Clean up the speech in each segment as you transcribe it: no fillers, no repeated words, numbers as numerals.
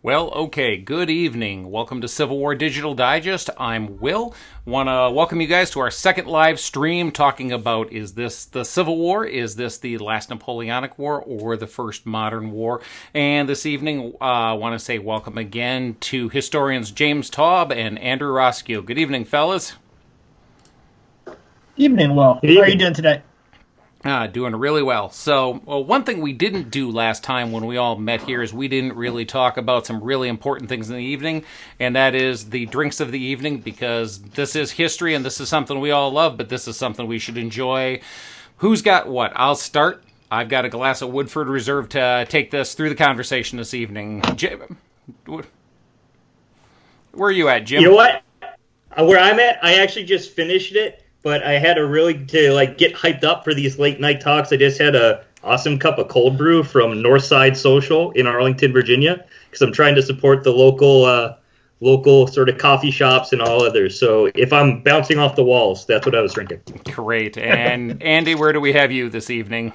Well, okay, good evening. Welcome to Civil War Digital Digest. I'm Will. Want to welcome you guys to our second live stream talking about, is this the Civil War? Is this the last Napoleonic War or the first modern war? And this evening, I want to say welcome again to historians James Taub and Andrew Roscoe. Good evening, fellas. Evening, Will. How are you doing today? Doing really well. So, one thing we didn't do last time when we all met here is we didn't really talk about some really important things in the evening, and that is the drinks of the evening, because this is history and this is something we all love, but this is something we should enjoy. Who's got what? I'll start. I've got a glass of Woodford Reserve to take this through the conversation this evening. Jim, where are you at, Jim? You know what? Where I'm at, I actually just finished it. But I had to get hyped up for these late night talks. I just had a awesome cup of cold brew from Northside Social in Arlington, Virginia, because I'm trying to support the local sort of coffee shops and all others. So if I'm bouncing off the walls, that's what I was drinking. Great. And Andy, where do we have you this evening?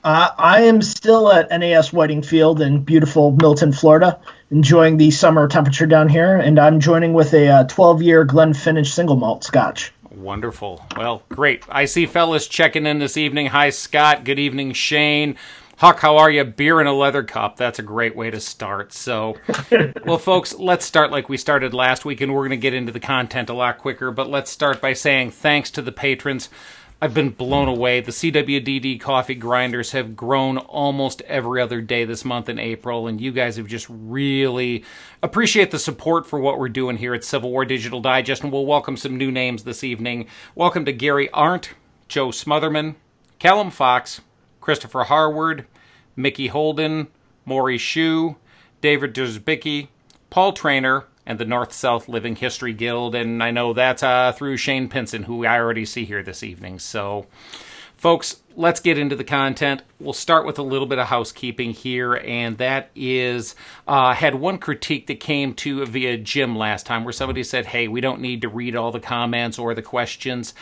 I am still at NAS Whiting Field in beautiful Milton, Florida, enjoying the summer temperature down here, and I'm joining with a 12-year Glenfiddich single malt scotch. Wonderful. Well, great. I see fellas checking in this evening. Hi, Scott. Good evening, Shane. Huck, how are you? Beer in a leather cup. That's a great way to start. So, well, folks, let's start like we started last week, and we're going to get into the content a lot quicker, but let's start by saying thanks to the patrons. I've been blown away. The CWDD coffee grinders have grown almost every other day this month in April, and you guys have just really appreciate the support for what we're doing here at Civil War Digital Digest, and we'll welcome some new names this evening. Welcome to Gary Arndt, Joe Smotherman, Callum Fox, Christopher Harward, Mickey Holden, Maury Shue, David Derzbicki, Paul Trainer, and the North-South Living History Guild, and I know that's through Shane Pinson, who I already see here this evening. So, folks, let's get into the content. We'll start with a little bit of housekeeping here, and that is, had one critique that came to via Jim last time, where somebody said, hey, we don't need to read all the comments or the questions.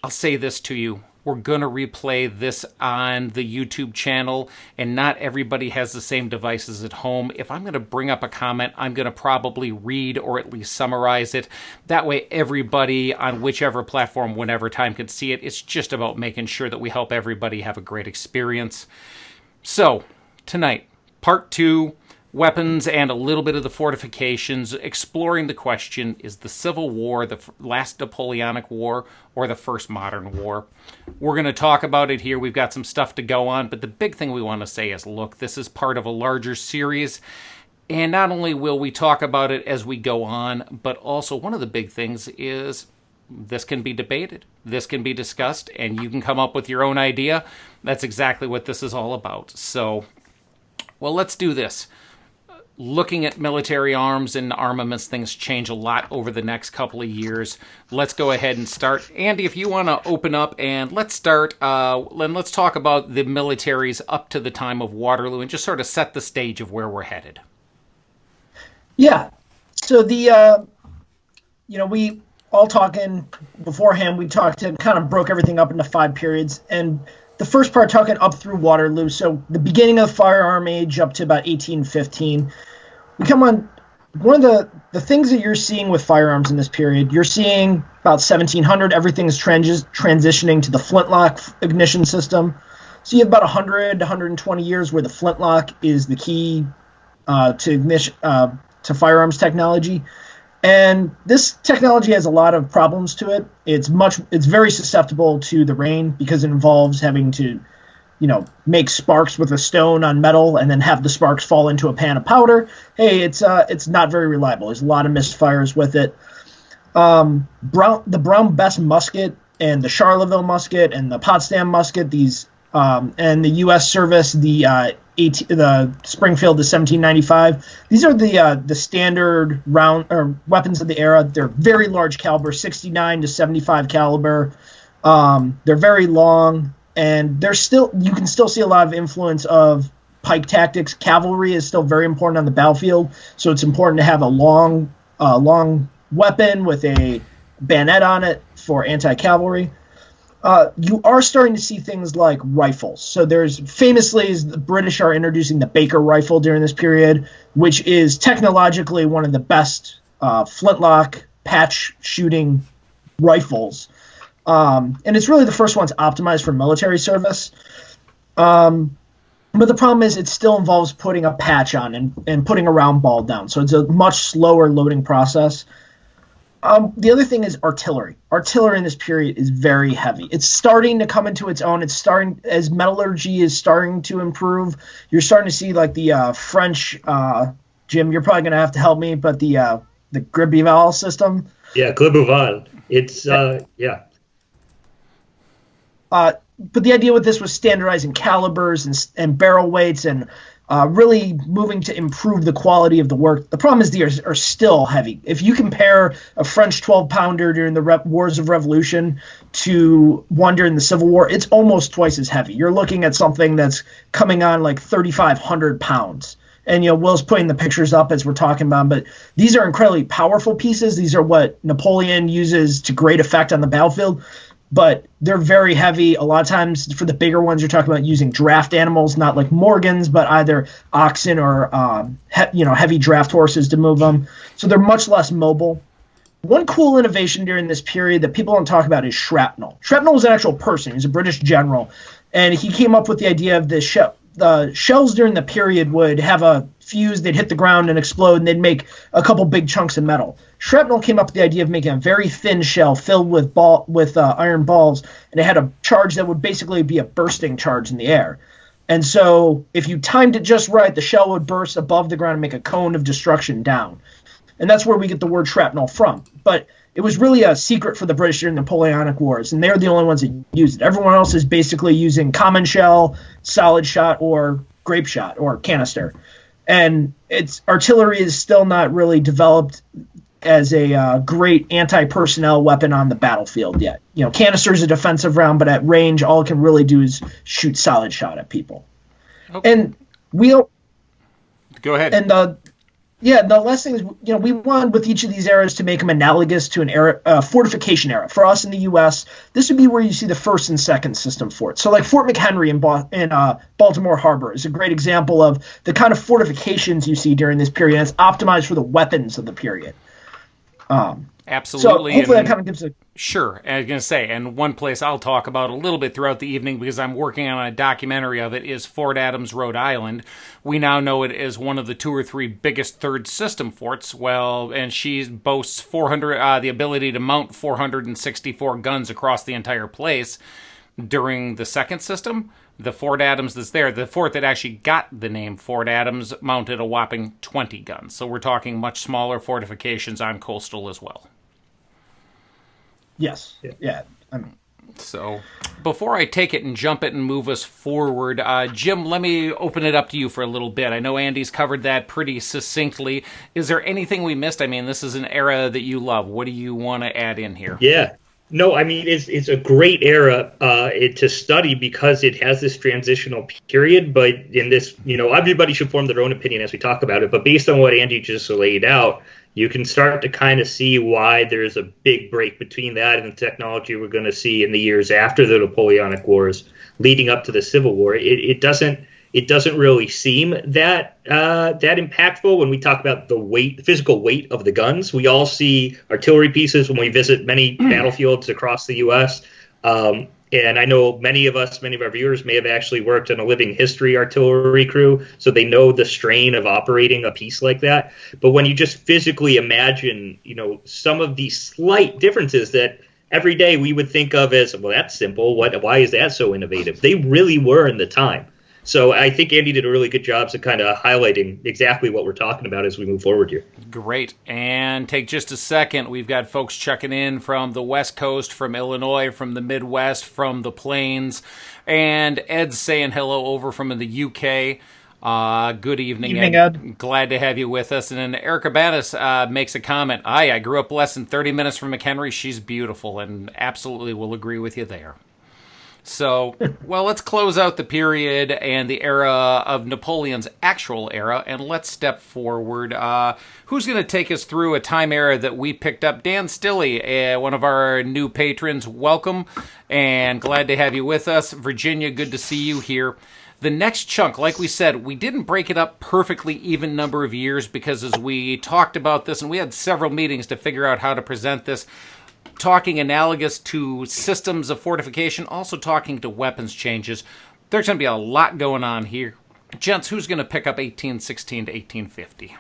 I'll say this to you. We're going to replay this on the YouTube channel, and not everybody has the same devices at home. If I'm going to bring up a comment, I'm going to probably read or at least summarize it. That way, everybody on whichever platform, whenever time, can see it. It's just about making sure that we help everybody have a great experience. So, tonight, part 2, weapons and a little bit of the fortifications, exploring the question, is the Civil War the last Napoleonic War or the first modern war? We're going to talk about it here. We've got some stuff to go on, but the big thing we want to say is, look, this is part of a larger series, and not only will we talk about it as we go on, but also one of the big things is this can be debated, this can be discussed, and you can come up with your own idea. That's exactly what this is all about. So, well, let's do this. Looking at military arms and armaments, things change a lot over the next couple of years. Let's go ahead and start. Andy, if you want to open up, and let's start, and let's talk about the militaries up to the time of Waterloo and just sort of set the stage of where we're headed. Yeah. So we all talking beforehand, we talked and kind of broke everything up into 5 periods, and the first part talking up through Waterloo, so the beginning of the firearm age up to about 1815. We come on, one of the things that you're seeing with firearms in this period, you're seeing about 1700, everything's transitioning to the flintlock ignition system. So you have about 100 to 120 years where the flintlock is the key to firearms technology. And this technology has a lot of problems to it. It's very susceptible to the rain because it involves having to, make sparks with a stone on metal and then have the sparks fall into a pan of powder. Hey, it's not very reliable. There's a lot of misfires with it. The Brown Bess musket and the Charleville musket and the Potsdam musket, these and the U.S. service, the Springfield, the 1795. These are the standard round or weapons of the era. They're very large caliber, 69 to 75 caliber. They're very long, and you can still see a lot of influence of pike tactics. Cavalry is still very important on the battlefield, so it's important to have a long weapon with a bayonet on it for anti-cavalry. You are starting to see things like rifles. So there's famously, the British are introducing the Baker rifle during this period, which is technologically one of the best flintlock patch shooting rifles. And it's really the first ones optimized for military service. But the problem is it still involves putting a patch on and putting a round ball down. So it's a much slower loading process. The other thing is artillery. Artillery in this period is very heavy. It's starting to come into its own. It's starting, as metallurgy is starting to improve. You're starting to see like the French, Jim, you're probably going to have to help me, but the Gribeval system. Yeah, Gribeval. It's, yeah. But the idea with this was standardizing calibers and barrel weights and really moving to improve the quality of the work. The problem is these are still heavy. If you compare a French 12-pounder during the Wars of Revolution to one during the Civil War, it's almost twice as heavy. You're looking at something that's coming on like 3,500 pounds. And, Will's putting the pictures up as we're talking about, but these are incredibly powerful pieces. These are what Napoleon uses to great effect on the battlefield. But they're very heavy. A lot of times for the bigger ones, you're talking about using draft animals, not like Morgans, but either oxen or heavy draft horses to move them. So they're much less mobile. One cool innovation during this period that people don't talk about is shrapnel. Shrapnel was an actual person. He's a British general. And he came up with the idea of the shells during the period would have a fuse, they'd hit the ground and explode, and they'd make a couple big chunks of metal. Shrapnel came up with the idea of making a very thin shell filled with iron balls, and it had a charge that would basically be a bursting charge in the air. And so if you timed it just right, the shell would burst above the ground and make a cone of destruction down. And that's where we get the word shrapnel from. But it was really a secret for the British during the Napoleonic Wars, and they're the only ones that used it. Everyone else is basically using common shell, solid shot, or grape shot, or canister. And artillery is still not really developed as a great anti-personnel weapon on the battlefield yet. Canister is a defensive round, but at range, all it can really do is shoot solid shot at people. Okay. And go ahead. And the last thing is, we wanted with each of these eras to make them analogous to an era, fortification era. For us in the U.S., this would be where you see the first and second system forts. So like Fort McHenry in Baltimore Harbor is a great example of the kind of fortifications you see during this period. And it's optimized for the weapons of the period. Absolutely. So hopefully that kind of gives a... Sure. I was going to say, and one place I'll talk about a little bit throughout the evening because I'm working on a documentary of it is Fort Adams, Rhode Island. We now know it as one of the 2 or 3 biggest third system forts. Well, and she boasts the ability to mount 464 guns across the entire place. During the second system, the Fort Adams that's there, the fort that actually got the name Fort Adams, mounted a whopping 20 guns. So we're talking much smaller fortifications on coastal as well. Yes. Yeah. So before I take it and jump it and move us forward, Jim, let me open it up to you for a little bit. I know Andy's covered that pretty succinctly. Is there anything we missed? I mean, this is an era that you love. What do you want to add in here? Yeah. No, I mean, it's a great era to study because it has this transitional period. But in this, everybody should form their own opinion as we talk about it. But based on what Andy just laid out, you can start to kind of see why there's a big break between that and the technology we're going to see in the years after the Napoleonic Wars, leading up to the Civil War. It doesn't really seem that impactful when we talk about the physical weight of the guns. We all see artillery pieces when we visit many battlefields across the U.S. And I know many of our viewers may have actually worked in a living history artillery crew, so they know the strain of operating a piece like that. But when you just physically imagine, some of these slight differences that every day we would think of as, well, that's simple. Why is that so innovative? They really were in the time. So I think Andy did a really good job of kind of highlighting exactly what we're talking about as we move forward here. Great. And take just a second. We've got folks checking in from the West Coast, from Illinois, from the Midwest, from the Plains. And Ed's saying hello over from the UK. Good evening, Ed. Glad to have you with us. And then Erica Bannis makes a comment. I grew up less than 30 minutes from McHenry. She's beautiful and absolutely will agree with you there. So, well, let's close out the period and the era of Napoleon's actual era, and let's step forward. Who's going to take us through a time era that we picked up? Dan Stilley, one of our new patrons, welcome, and glad to have you with us. Virginia, good to see you here. The next chunk, like we said, we didn't break it up perfectly even number of years because as we talked about this, and we had several meetings to figure out how to present this, talking analogous to systems of fortification, also talking to weapons changes. There's going to be a lot going on here. Gents, who's going to pick up 1816 to 1850?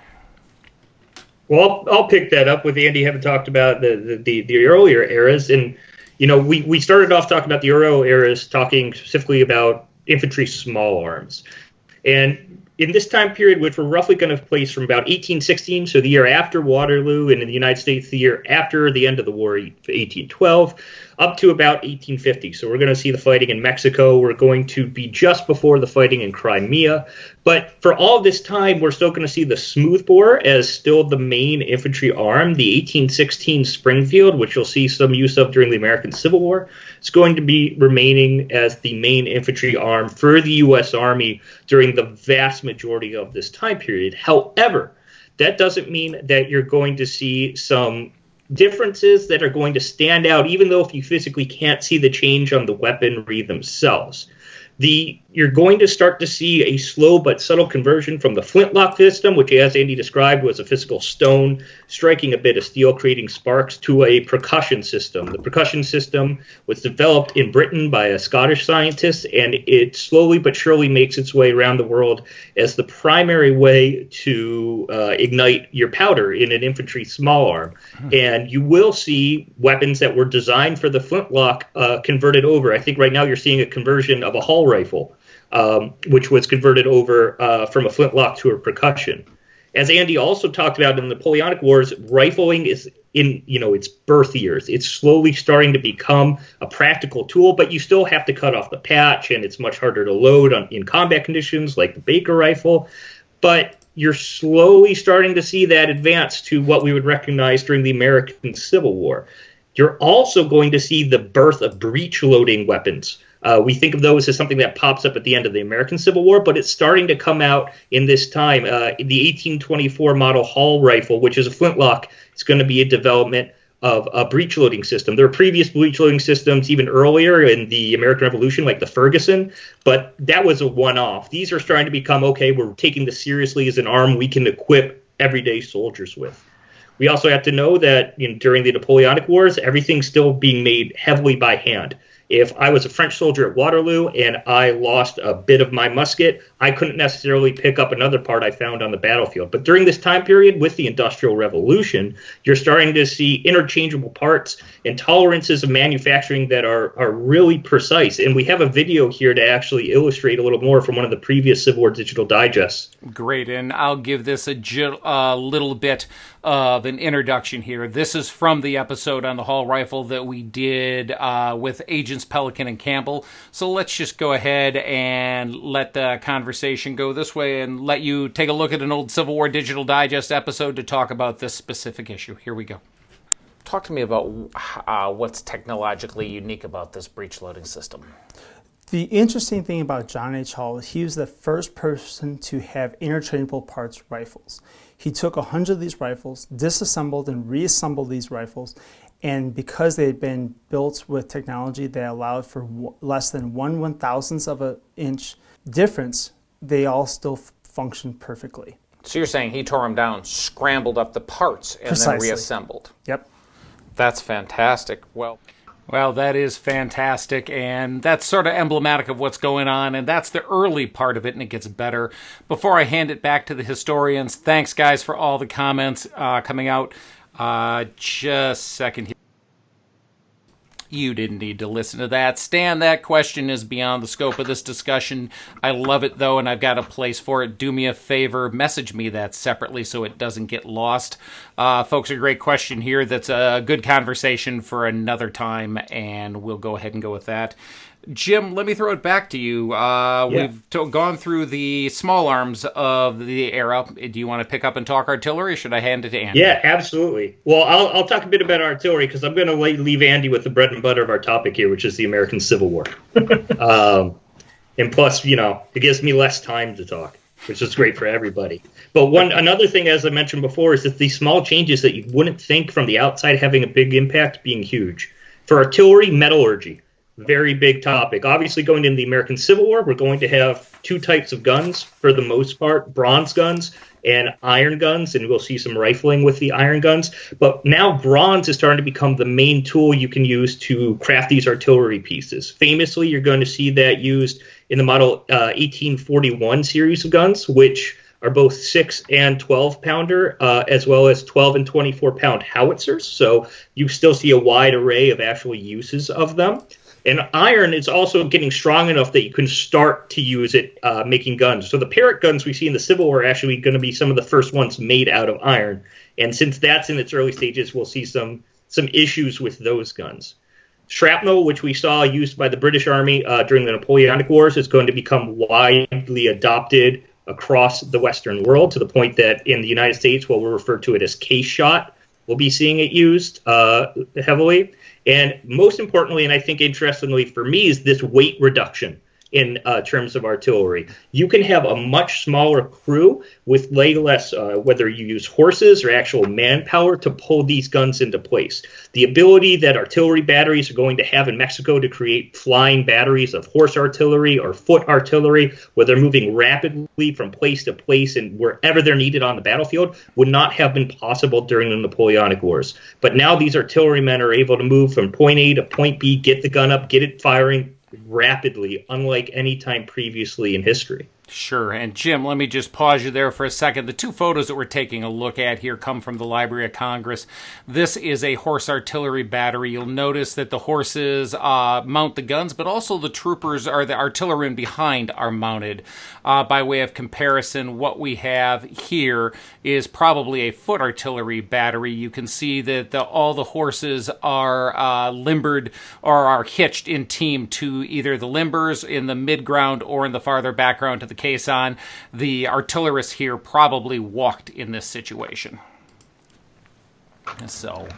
Well, I'll pick that up with Andy. Having talked about the earlier eras, and we started off talking about the earlier eras, talking specifically about infantry small arms, and in this time period, which we're roughly going to place from about 1816, so the year after Waterloo, and in the United States, the year after the end of the war, 1812, up to about 1850. So we're going to see the fighting in Mexico. We're going to be just before the fighting in Crimea. But for all this time, we're still going to see the smoothbore as still the main infantry arm. The 1816 Springfield, which you'll see some use of during the American Civil War, is going to be remaining as the main infantry arm for the U.S. Army during the vast majority of this time period. However, that doesn't mean that you're going to see some differences that are going to stand out, even though if you physically can't see the change on the weaponry themselves. You're going to start to see a slow but subtle conversion from the flintlock system, which, as Andy described, was a physical stone striking a bit of steel, creating sparks, to a percussion system. The percussion system was developed in Britain by a Scottish scientist, and it slowly but surely makes its way around the world as the primary way to ignite your powder in an infantry small arm. And you will see weapons that were designed for the flintlock converted over. I think right now you're seeing a conversion of a Hall rifle, which was converted over from a flintlock to a percussion. As Andy also talked about in the Napoleonic Wars, rifling is in its birth years. It's slowly starting to become a practical tool, but you still have to cut off the patch, and it's much harder to load in combat conditions like the Baker rifle. But you're slowly starting to see that advance to what we would recognize during the American Civil War. You're also going to see the birth of breech-loading weapons. We think of those as something that pops up at the end of the American Civil War, but it's starting to come out in this time. The 1824 model Hall rifle, which is a flintlock, is going to be a development of a breech-loading system. There are previous breech-loading systems even earlier in the American Revolution, like the Ferguson, but that was a one-off. These are starting to become, okay, we're taking this seriously as an arm we can equip everyday soldiers with. We also have to know that during the Napoleonic Wars, everything's still being made heavily by hand. If I was a French soldier at Waterloo and I lost a bit of my musket, I couldn't necessarily pick up another part I found on the battlefield. But during this time period with the Industrial Revolution, you're starting to see interchangeable parts and tolerances of manufacturing that are really precise. And we have a video here to actually illustrate a little more from one of the previous Civil War digital digests. Great, and I'll give this a little bit of an introduction here. This is from the episode on the Hall rifle that we did with Agents Pelican and Campbell. So let's just go ahead and let the conversation go this way and let you take a look at an old Civil War Digital Digest episode to talk about this specific issue. Here we go. Talk to me about what's technologically unique about this breech-loading system. The interesting thing about John H. Hall is he was the first person to have interchangeable parts rifles. He took 100 of these rifles, disassembled and reassembled these rifles, and because they had been built with technology that allowed for less than 1/1000th of an inch difference, they all still functioned perfectly. So you're saying he tore them down, scrambled up the parts, and Precisely. then reassembled. Yep. That's fantastic. Well, that is fantastic, and that's sort of emblematic of what's going on, and that's the early part of it, and it gets better. Before I hand it back to the historians, thanks, guys, for all the comments coming out. Just a second here. You didn't need to listen to that. Stan, that question is beyond the scope of this discussion. I love it, though, and I've got a place for it. Do me a favor, message me that separately so it doesn't get lost. Folks, a great question here. That's a good conversation for another time, and we'll go ahead and go with that. Jim, let me throw it back to you. We've gone through the small arms of the era. Do you want to pick up and talk artillery, or should I hand it to Andy? Yeah, absolutely. Well, I'll talk a bit about artillery because I'm going to leave Andy with the bread and butter of our topic here, which is the American Civil War. And plus, it gives me less time to talk, which is great for everybody. But another thing, as I mentioned before, is that these small changes that you wouldn't think from the outside having a big impact being huge. For artillery, metallurgy. Very big topic. Obviously, going into the American Civil War, we're going to have two types of guns for the most part, bronze guns and iron guns, and we'll see some rifling with the iron guns. But now bronze is starting to become the main tool you can use to craft these artillery pieces. Famously, you're going to see that used in the Model 1841 series of guns, which are both 6 and 12 pounder, as well as 12 and 24 pound howitzers. So you still see a wide array of actual uses of them. And iron is also getting strong enough that you can start to use it making guns. So the Parrott guns we see in the Civil War are actually going to be some of the first ones made out of iron. And since that's in its early stages, we'll see some issues with those guns. Shrapnel, which we saw used by the British Army during the Napoleonic Wars, is going to become widely adopted across the Western world to the point that in the United States, we'll refer to it as case shot. We'll be seeing it used heavily. And most importantly, and I think interestingly for me, is this weight reduction in terms of artillery. You can have a much smaller crew with way less, whether you use horses or actual manpower to pull these guns into place. The ability that artillery batteries are going to have in Mexico to create flying batteries of horse artillery or foot artillery, where they're moving rapidly from place to place and wherever they're needed on the battlefield, would not have been possible during the Napoleonic Wars. But now these artillerymen are able to move from point A to point B, get the gun up, get it firing rapidly, unlike any time previously in history. Sure. And Jim, let me just pause you there for a second. The two photos that we're taking a look at here come from the Library of Congress. This is a horse artillery battery. You'll notice that the horses mount the guns, but also the troopers or the artillerymen behind are mounted. By way of comparison, what we have here is probably a foot artillery battery. You can see that all the horses are limbered or are hitched in team to either the limbers in the midground or in the farther background to the caisson. The artillerists here probably walked in this situation. So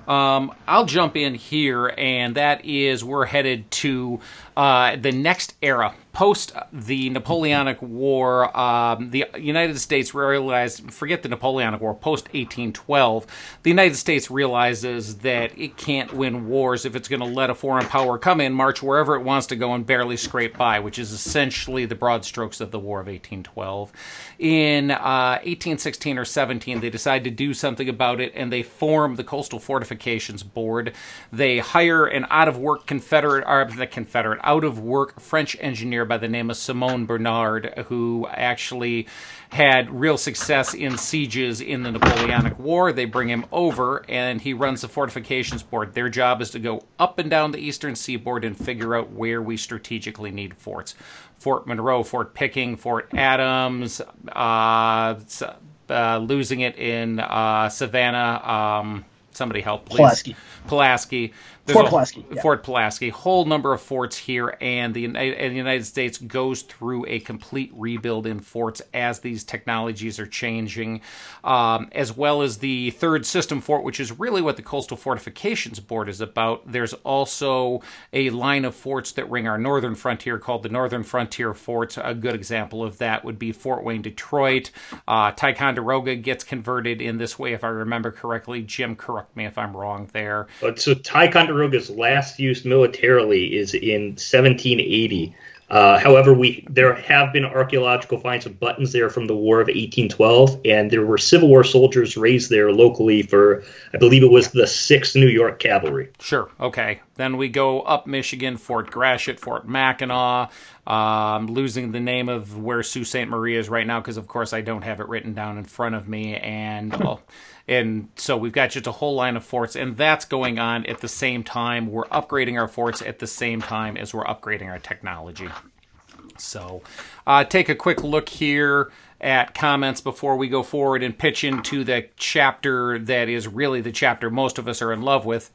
I'll jump in here, and that is we're headed to the next era. Post the Napoleonic War, the United States realized, forget the Napoleonic War, post 1812, the United States realizes that it can't win wars if it's going to let a foreign power come in, march wherever it wants to go, and barely scrape by, which is essentially the broad strokes of the War of 1812. In 1816 or 17, they decide to do something about it, and they form the Coastal Fortifications Board. They hire an out-of-work out-of-work French engineer by the name of Simon Bernard, who actually had real success in sieges in the Napoleonic War. They bring him over, and he runs the Fortifications Board. Their job is to go up and down the eastern seaboard and figure out where we strategically need forts. Fort Monroe, Fort Pickering, Fort Adams, losing it in Savannah. Somebody help, please. Pulaski. Fort Pulaski. Whole number of forts here, and the United States goes through a complete rebuild in forts as these technologies are changing, as well as the third system fort, which is really what the Coastal Fortifications Board is about. There's also a line of forts that ring our northern frontier called the Northern Frontier Forts. A good example of that would be Fort Wayne, Detroit. Ticonderoga gets converted in this way, if I remember correctly. Jim, correct me if I'm wrong there. So Ticonderoga's last use militarily is in 1780. However, there have been archaeological finds of buttons there from the War of 1812, and there were Civil War soldiers raised there locally for, I believe it was the 6th New York Cavalry. Sure, okay. Then we go up Michigan, Fort Gratiot, Fort Mackinac, losing the name of where Sault Ste. Marie is right now because, of course, I don't have it written down in front of me, and so we've got just a whole line of forts, and that's going on at the same time. We're upgrading our forts at the same time as we're upgrading our technology. So take a quick look here at comments before we go forward and pitch into the chapter that is really the chapter most of us are in love with.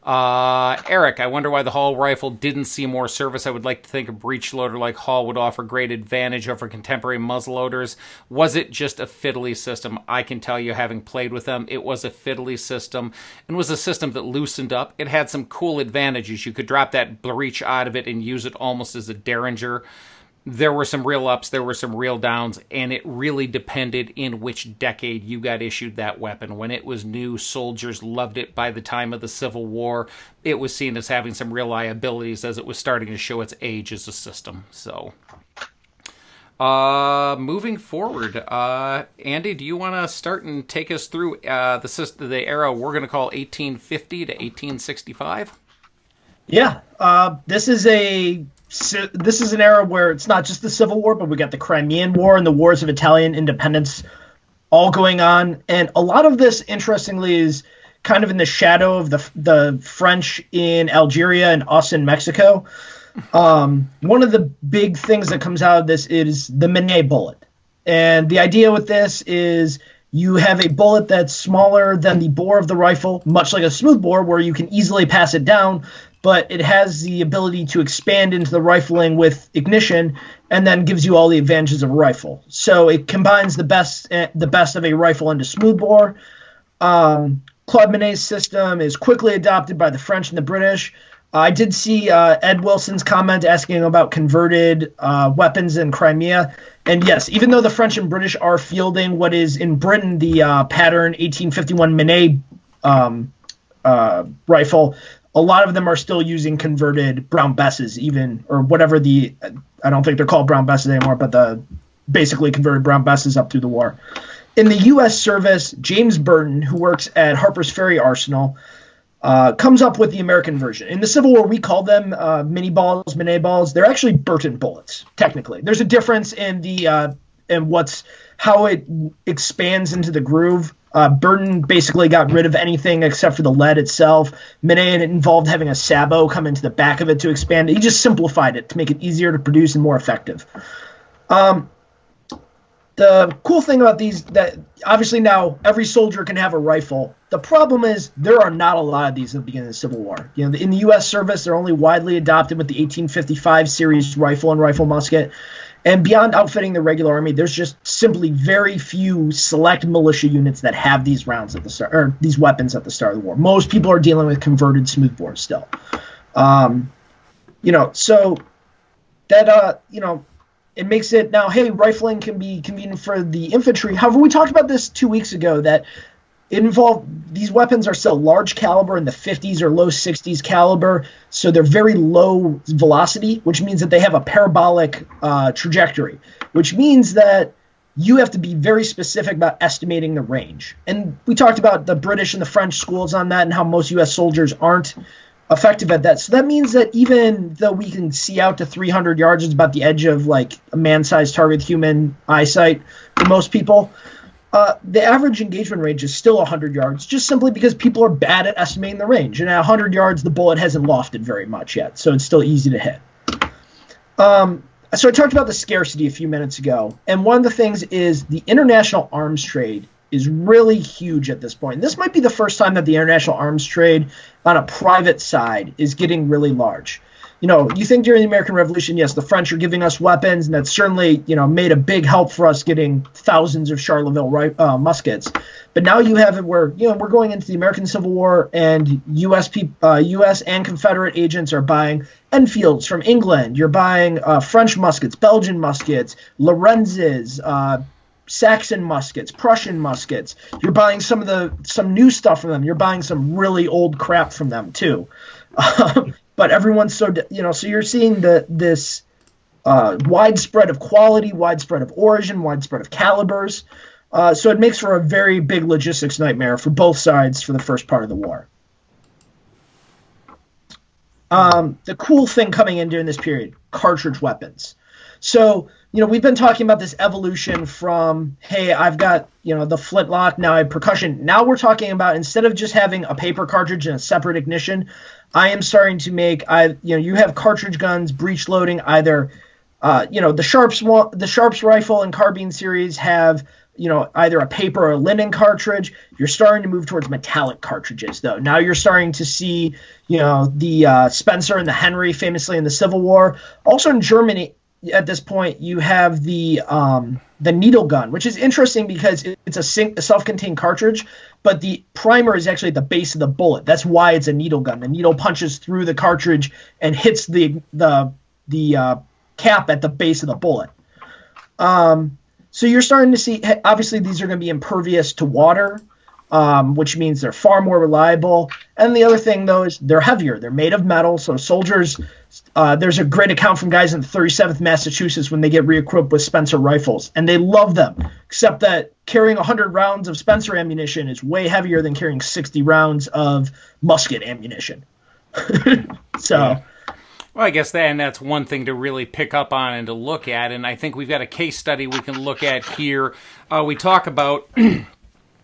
Eric, I wonder why the Hall rifle didn't see more service. I would like to think a breech loader like Hall would offer great advantage over contemporary muzzleloaders. Was it just a fiddly system? I can tell you, having played with them, it was a fiddly system, and was a system that loosened up. It had some cool advantages. You could drop that breech out of it and use it almost as a derringer. There were some real ups, there were some real downs, and it really depended in which decade you got issued that weapon. When it was new, soldiers loved it. By the time of the Civil War, it was seen as having some real liabilities as it was starting to show its age as a system. So, moving forward, Andy, do you want to start and take us through the era we're going to call 1850 to 1865? Yeah, this is an era where it's not just the Civil War, but we got the Crimean War and the wars of Italian independence all going on. And a lot of this, interestingly, is kind of in the shadow of the French in Algeria and us in Mexico. One of the big things that comes out of this is the Minet bullet. And the idea with this is you have a bullet that's smaller than the bore of the rifle, much like a smoothbore, where you can easily pass it down, but it has the ability to expand into the rifling with ignition and then gives you all the advantages of a rifle. So it combines the best of a rifle into smoothbore. Claude Minet's system is quickly adopted by the French and the British. I did see Ed Wilson's comment asking about converted weapons in Crimea. And yes, even though the French and British are fielding what is in Britain the pattern 1851 Minet rifle, a lot of them are still using converted Brown Besses, or whatever I don't think they're called Brown Besses anymore, but the basically converted Brown Besses up through the war. In the U.S. service, James Burton, who works at Harper's Ferry Arsenal, comes up with the American version. In the Civil War, we call them Minet balls. They're actually Burton bullets, technically. There's a difference in how it expands into the groove. Burton basically got rid of anything except for the lead itself. Minet involved having a sabot come into the back of it to expand it. He just simplified it to make it easier to produce and more effective. The cool thing about these, that obviously now every soldier can have a rifle. The problem is there are not a lot of these at the beginning of the Civil War. In the U.S. service, they're only widely adopted with the 1855 series rifle and rifle musket. And beyond outfitting the regular army, there's just simply very few select militia units that have these rounds at the start, or these weapons at the start of the war. Most people are dealing with converted smoothbores still. So that it makes it now, hey, rifling can be convenient for the infantry. However, we talked about this 2 weeks ago, that it involved, these weapons are still large caliber in the 50s or low 60s caliber, so they're very low velocity, which means that they have a parabolic trajectory, which means that you have to be very specific about estimating the range. And we talked about the British and the French schools on that and how most U.S. soldiers aren't effective at that. So that means that even though we can see out to 300 yards, it's about the edge of like a man-sized target human eyesight for most people, the average engagement range is still 100 yards, just simply because people are bad at estimating the range. And at 100 yards, the bullet hasn't lofted very much yet, so it's still easy to hit. So I talked about the scarcity a few minutes ago, and one of the things is the international arms trade is really huge at this point. This might be the first time that the international arms trade on a private side is getting really large. You think during the American Revolution, yes, the French are giving us weapons, and that's certainly, made a big help for us getting thousands of Charleville muskets. But now you have it where, we're going into the American Civil War, and U.S. and Confederate agents are buying Enfields from England. You're buying French muskets, Belgian muskets, Lorenzes, Saxon muskets, Prussian muskets. You're buying some new stuff from them. You're buying some really old crap from them too. But everyone's so you're seeing this widespread of quality, widespread of origin, widespread of calibers. So it makes for a very big logistics nightmare for both sides for the first part of the war. The cool thing coming in during this period, cartridge weapons. So, we've been talking about this evolution from, hey, I've got, the flintlock, now I have percussion. Now we're talking about, instead of just having a paper cartridge and a separate ignition, I am starting to make, you have cartridge guns, breech loading, either The Sharps rifle and carbine series have, either a paper or a linen cartridge. You're starting to move towards metallic cartridges, though. Now you're starting to see, the Spencer and the Henry, famously in the Civil War. Also in Germany, at this point, you have the needle gun, which is interesting because it's a self-contained cartridge, but the primer is actually at the base of the bullet. That's why it's a needle gun. The needle punches through the cartridge and hits the cap at the base of the bullet. So you're starting to see, obviously these are going to be impervious to water, which means they're far more reliable. And the other thing, though, is they're heavier. They're made of metal, so soldiers, there's a great account from guys in the 37th Massachusetts when they get re-equipped with Spencer rifles, and they love them, except that carrying 100 rounds of Spencer ammunition is way heavier than carrying 60 rounds of musket ammunition. So... Yeah. Well, I guess that's one thing to really pick up on and to look at, and I think we've got a case study we can look at here. We talk about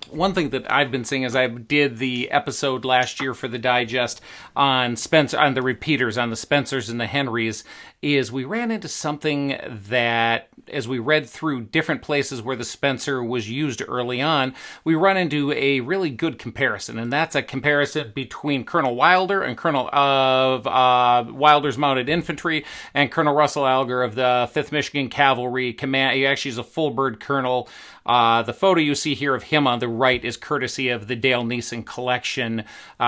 one thing that I've been seeing as I did the episode last year for the digest on the repeaters, on the Spencers and the Henrys, is we ran into something that, as we read through different places where the Spencer was used early on, we run into a really good comparison, and that's a comparison between Colonel Wilder and Colonel of Wilder's Mounted Infantry and Colonel Russell Alger of the 5th Michigan Cavalry Command. He actually is a full bird colonel. The photo you see here of him on the right is courtesy of the Dale Neeson collection,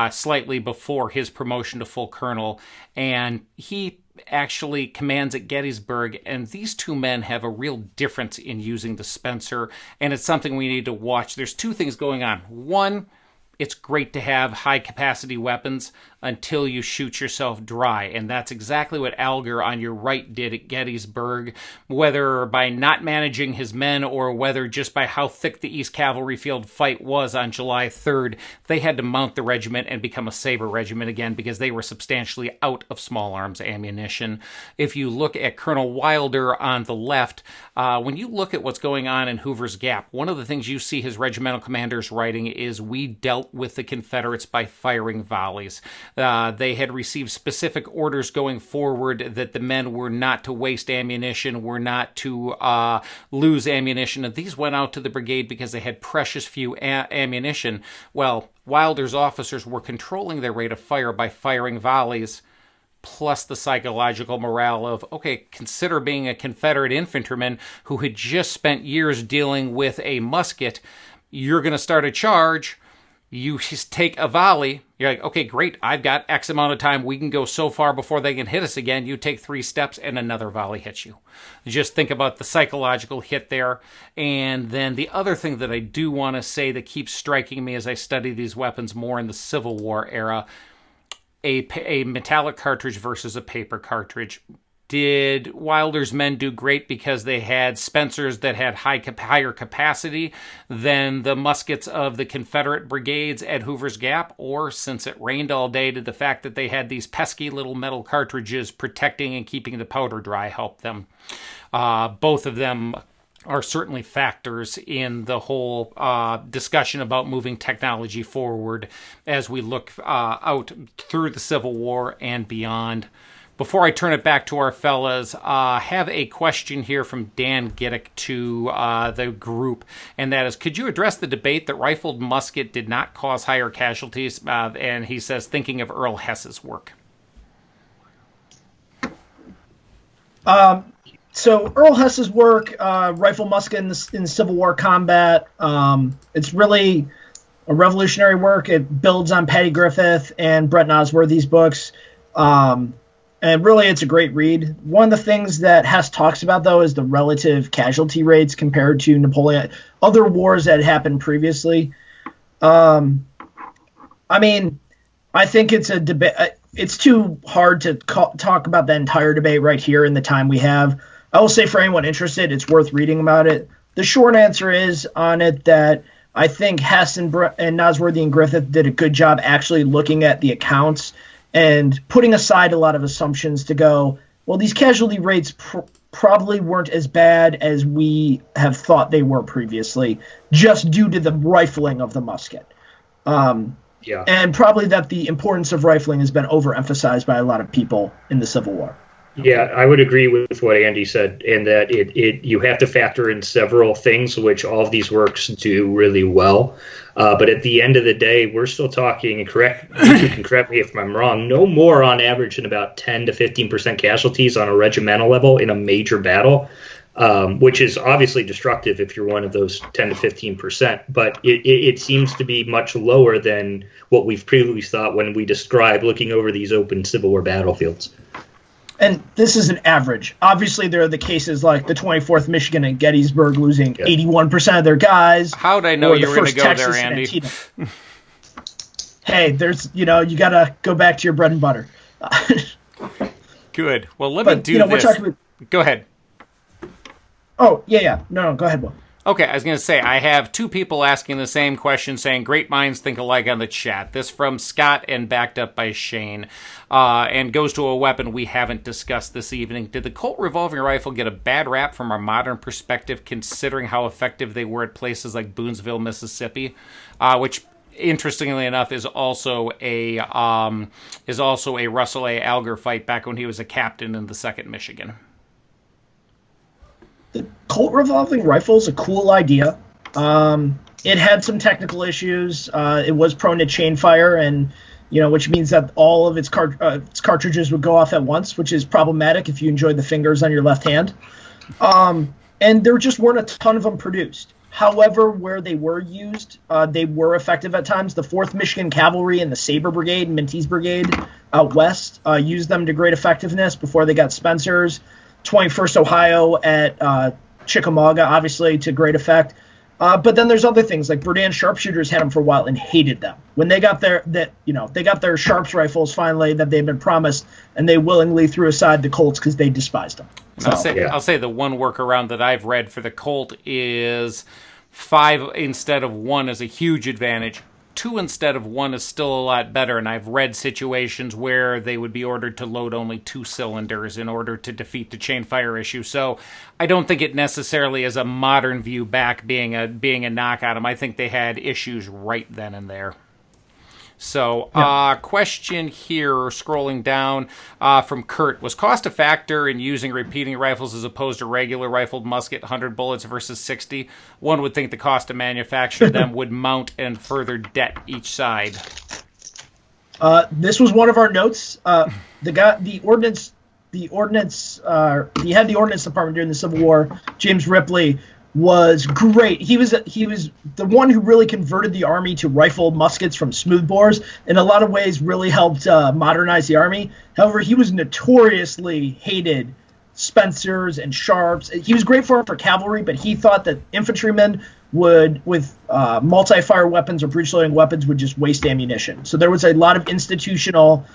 slightly before his promotion to full colonel, and he actually commands at Gettysburg, and these two men have a real difference in using the Spencer, and it's something we need to watch. There's two things going on. One, it's great to have high-capacity weapons until you shoot yourself dry, and that's exactly what Alger on your right did at Gettysburg, whether by not managing his men or whether just by how thick the East Cavalry Field fight was on July 3rd. They had to mount the regiment and become a saber regiment again because they were substantially out of small arms ammunition. If you look at Colonel Wilder on the left, when you look at what's going on in Hoover's Gap, one of the things you see his regimental commanders writing is, "We dealt with the Confederates by firing volleys." They had received specific orders going forward that the men were not to waste ammunition, were not to lose ammunition, and these went out to the brigade because they had precious few ammunition. Well, Wilder's officers were controlling their rate of fire by firing volleys, plus the psychological morale of, okay, consider being a Confederate infantryman who had just spent years dealing with a musket. You're going to start a charge. You just take a volley. You're like, okay, great. I've got X amount of time. We can go so far before they can hit us again. You take 3 steps and another volley hits you. Just think about the psychological hit there. And then the other thing that I do want to say that keeps striking me as I study these weapons more in the Civil War era, a metallic cartridge versus a paper cartridge. Did Wilder's men do great because they had Spencers that had higher capacity than the muskets of the Confederate brigades at Hoover's Gap? Or, since it rained all day, did the fact that they had these pesky little metal cartridges protecting and keeping the powder dry help them? Both of them are certainly factors in the whole discussion about moving technology forward as we look out through the Civil War and beyond. Before I turn it back to our fellas, I have a question here from Dan Giddick to the group, and that is, could you address the debate that rifled musket did not cause higher casualties? And he says, thinking of Earl Hess's work. So Earl Hess's work, rifle musket in the Civil War combat, it's really a revolutionary work. It builds on Patty Griffith and Brett Nosworthy's books. And really, it's a great read. One of the things that Hess talks about, though, is the relative casualty rates compared to Napoleon, other wars that had happened previously. I think it's a debate. It's too hard to talk about the entire debate right here in the time we have. I will say, for anyone interested, it's worth reading about it. The short answer is on it that I think Hess and Nosworthy and Griffith did a good job actually looking at the accounts and putting aside a lot of assumptions to go, well, these casualty rates probably weren't as bad as we have thought they were previously, just due to the rifling of the musket. And probably that the importance of rifling has been overemphasized by a lot of people in the Civil War. Yeah, I would agree with what Andy said, in that you have to factor in several things, which all of these works do really well. But at the end of the day, we're still talking, and you can correct me if I'm wrong, no more on average than about 10 to 15% casualties on a regimental level in a major battle, which is obviously destructive if you're one of those 10 to 15%. But it seems to be much lower than what we've previously thought when we describe looking over these open Civil War battlefields. And this is an average. Obviously, there are the cases like the 24th Michigan and Gettysburg losing 81% of their guys. How'd I know you were going to go there, Andy? Hey, there's, you got to go back to your bread and butter. Good. Well, let me do this. Go ahead. Oh, yeah. No, go ahead, Will. Okay, I was going to say, I have two people asking the same question, saying great minds think alike on the chat. This from Scott and backed up by Shane, and goes to a weapon we haven't discussed this evening. Did the Colt revolving rifle get a bad rap from our modern perspective, considering how effective they were at places like Boonesville, Mississippi, which, interestingly enough, is also a Russell A. Alger fight back when he was a captain in the 2nd Michigan? The Colt revolving rifle is a cool idea. It had some technical issues. It was prone to chain fire, and which means that all of its cartridges would go off at once, which is problematic if you enjoy the fingers on your left hand. And there just weren't a ton of them produced. However, where they were used, they were effective at times. The 4th Michigan Cavalry and the Sabre Brigade, Minty's Brigade out west, used them to great effectiveness before they got Spencer's. 21st Ohio at Chickamauga, obviously, to great effect. But then there's other things, like Berdan sharpshooters had them for a while and hated them. When they got their Sharps rifles finally that they'd been promised, and they willingly threw aside the Colts because they despised them. So, I'll say the one workaround that I've read for the Colt is 5 instead of 1 is a huge advantage. 2 instead of 1 is still a lot better, and I've read situations where they would be ordered to load only 2 cylinders in order to defeat the chain fire issue. So I don't think it necessarily is a modern view back being a knock on them. I think they had issues right then and there. So, question here, scrolling down from Kurt. Was cost a factor in using repeating rifles as opposed to regular rifled musket, 100 bullets versus 60? One would think the cost to manufacture them would mount and further debt each side. This was one of our notes. The ordnance he had the ordnance department during the Civil War. James Ripley was great. He was the one who really converted the Army to rifled muskets from smoothbores. In a lot of ways, really helped modernize the Army. However, he was notoriously hated Spencers and Sharps. He was great for cavalry, but he thought that infantrymen would, with multi-fire weapons or breech-loading weapons, would just waste ammunition. So there was a lot of institutional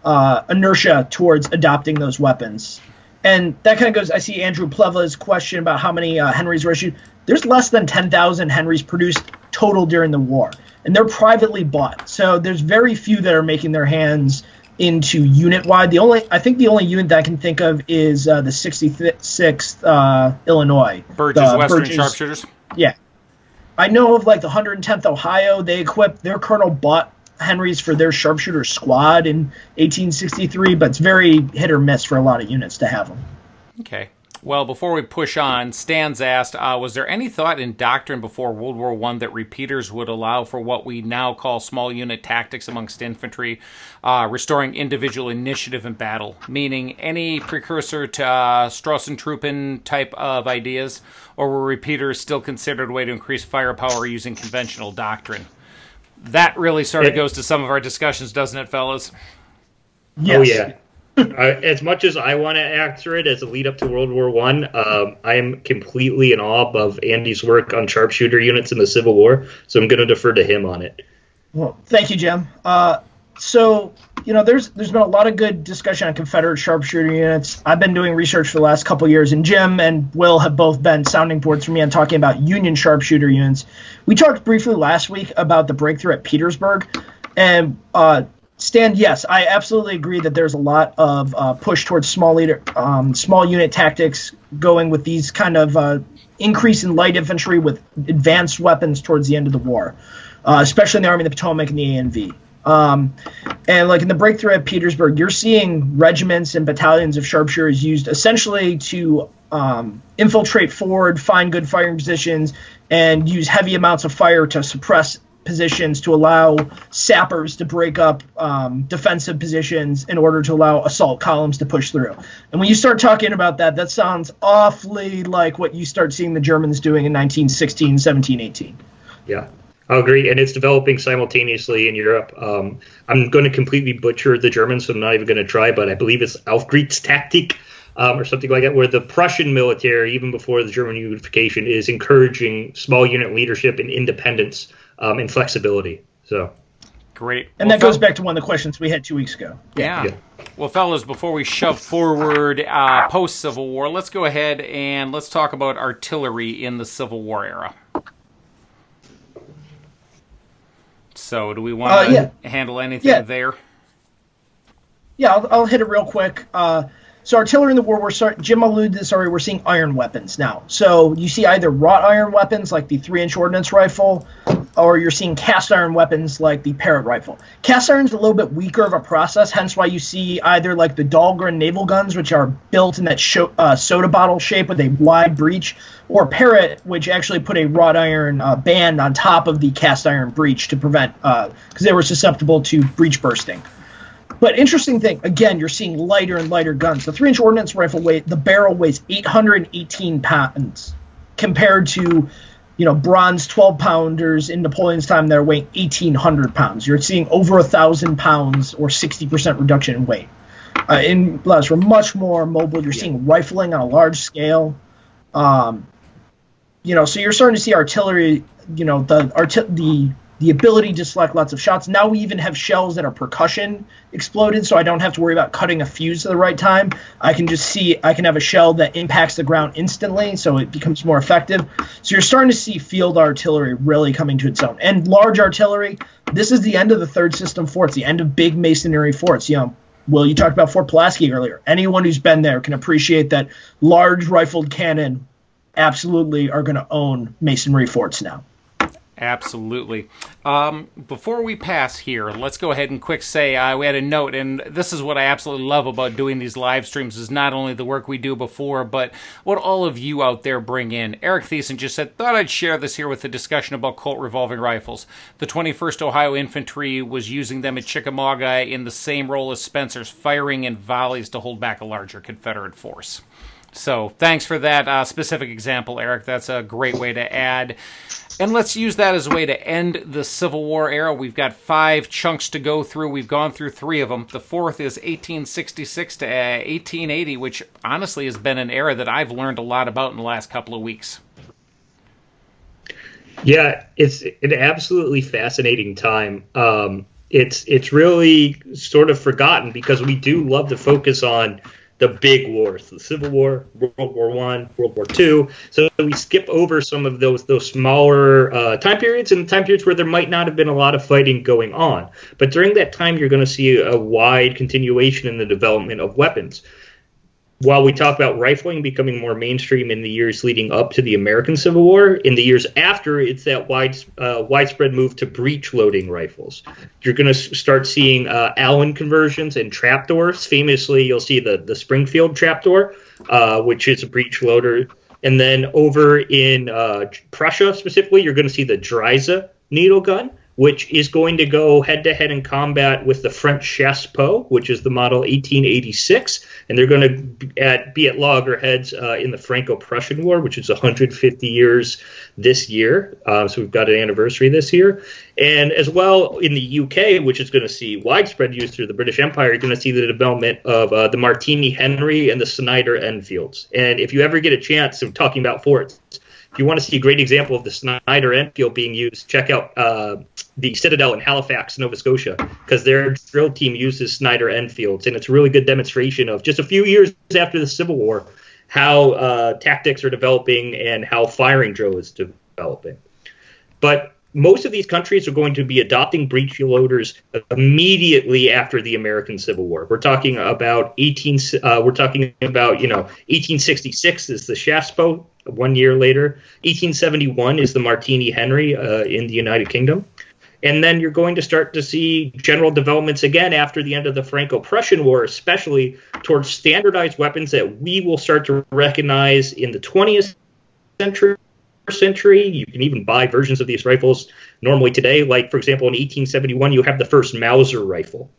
inertia towards adopting those weapons. And that kind of goes, I see Andrew Plevla's question about how many Henrys were issued. There's less than 10,000 Henrys produced total during the war, and they're privately bought. So there's very few that are making their hands into unit-wide. I think the only unit that I can think of is the 66th Illinois. Western Sharpshooters? Yeah. I know of like the 110th Ohio. They equipped, their colonel bought Henrys for their sharpshooter squad in 1863, but it's very hit or miss for a lot of units to have them. Okay. Well, before we push on, Stan's asked, was there any thought in doctrine before World War I that repeaters would allow for what we now call small unit tactics amongst infantry, restoring individual initiative in battle, meaning any precursor to Strassentruppen type of ideas, or were repeaters still considered a way to increase firepower using conventional doctrine? That really sort of goes to some of our discussions, doesn't it, fellas? Yes. Oh, yeah. As much as I want to answer it as a lead up to World War I am completely in awe of Andy's work on sharpshooter units in the Civil War, so I'm going to defer to him on it. Well, thank you, Jim. So, there's been a lot of good discussion on Confederate sharpshooter units. I've been doing research for the last couple of years, and Jim and Will have both been sounding boards for me on talking about Union sharpshooter units. We talked briefly last week about the breakthrough at Petersburg, and Stan, yes, I absolutely agree that there's a lot of push towards small unit tactics going with these kind of increase in light infantry with advanced weapons towards the end of the war, especially in the Army of the Potomac and the ANV. And like in the breakthrough at Petersburg, you're seeing regiments and battalions of sharpshooters used essentially to infiltrate forward, find good firing positions, and use heavy amounts of fire to suppress positions to allow sappers to break up defensive positions in order to allow assault columns to push through. And when you start talking about that, that sounds awfully like what you start seeing the Germans doing in 1916, 17, 18. Yeah, I agree. And it's developing simultaneously in Europe. I'm going to completely butcher the German, so I'm not even going to try, but I believe it's Aufkriegstaktik. Or something like that, where the Prussian military, even before the German unification, is encouraging small unit leadership and independence and flexibility. So great. And that goes back to one of the questions we had 2 weeks ago. Yeah. Well, fellas, before we shove forward post-Civil War, let's go ahead and let's talk about artillery in the Civil War era. So do we want to handle anything there? Yeah, I'll hit it real quick. So artillery in the war, Jim alluded to this already, we're seeing iron weapons now. So you see either wrought iron weapons like the 3-inch ordnance rifle, or you're seeing cast iron weapons like the Parrott rifle. Cast iron's a little bit weaker of a process, hence why you see either like the Dahlgren naval guns, which are built in that soda bottle shape with a wide breech, or Parrott, which actually put a wrought iron band on top of the cast iron breech to prevent, because they were susceptible to breech bursting. But interesting thing, again, you're seeing lighter and lighter guns. The 3-inch ordnance rifle the barrel weighs 818 pounds compared to, bronze 12-pounders in Napoleon's time that are weighing 1,800 pounds. You're seeing over 1,000 pounds or 60% reduction in weight. In gloves, we're much more mobile. You're seeing rifling on a large scale. So you're starting to see artillery, the ability to select lots of shots. Now we even have shells that are percussion exploded, so I don't have to worry about cutting a fuse at the right time. I can have a shell that impacts the ground instantly, so it becomes more effective. So you're starting to see field artillery really coming to its own. And large artillery, this is the end of the third system forts, the end of big masonry forts. Will, you talked about Fort Pulaski earlier. Anyone who's been there can appreciate that large rifled cannon absolutely are going to own masonry forts now. Absolutely. Before we pass here, let's go ahead and quick say we had a note, and this is what I absolutely love about doing these live streams is not only the work we do before, but what all of you out there bring in. Eric Thiessen just said, thought I'd share this here with the discussion about Colt revolving rifles. The 21st Ohio Infantry was using them at Chickamauga in the same role as Spencer's, firing in volleys to hold back a larger Confederate force. So thanks for that specific example, Eric. That's a great way to add. And let's use that as a way to end the Civil War era. We've got 5 chunks to go through. We've gone through 3 of them. The 4th is 1866 to 1880, which honestly has been an era that I've learned a lot about in the last couple of weeks. Yeah, it's an absolutely fascinating time. It's really sort of forgotten because we do love to focus on the big wars, the Civil War, World War I, World War II. So we skip over some of those smaller time periods and time periods where there might not have been a lot of fighting going on. But during that time, you're going to see a wide continuation in the development of weapons. While we talk about rifling becoming more mainstream in the years leading up to the American Civil War, in the years after, it's that widespread move to breech-loading rifles. You're going to start seeing Allen conversions and trapdoors. Famously, you'll see the Springfield trapdoor, which is a breech loader. And then over in Prussia specifically, you're going to see the Dreiser needle gun, which is going to go head-to-head in combat with the French Chassepot, which is the model 1886, and they're going to be at loggerheads in the Franco-Prussian War, which is 150 years this year. So we've got an anniversary this year. And as well in the UK, which is going to see widespread use through the British Empire, you're going to see the development of the Martini Henry and the Snyder Enfields. And if you ever get a chance of talking about forts, if you want to see a great example of the Snyder Enfield being used, check out the Citadel in Halifax, Nova Scotia, because their drill team uses Snyder Enfields, and it's a really good demonstration of just a few years after the Civil War how tactics are developing and how firing drill is developing. But most of these countries are going to be adopting breech loaders immediately after the American Civil War. We're talking about 1866 is the Chassepot. 1 year later, 1871 is the Martini Henry in the United Kingdom. And then you're going to start to see general developments again after the end of the Franco-Prussian War, especially towards standardized weapons that we will start to recognize in the 20th century. You can even buy versions of these rifles normally today. Like, for example, in 1871, you have the first Mauser rifle,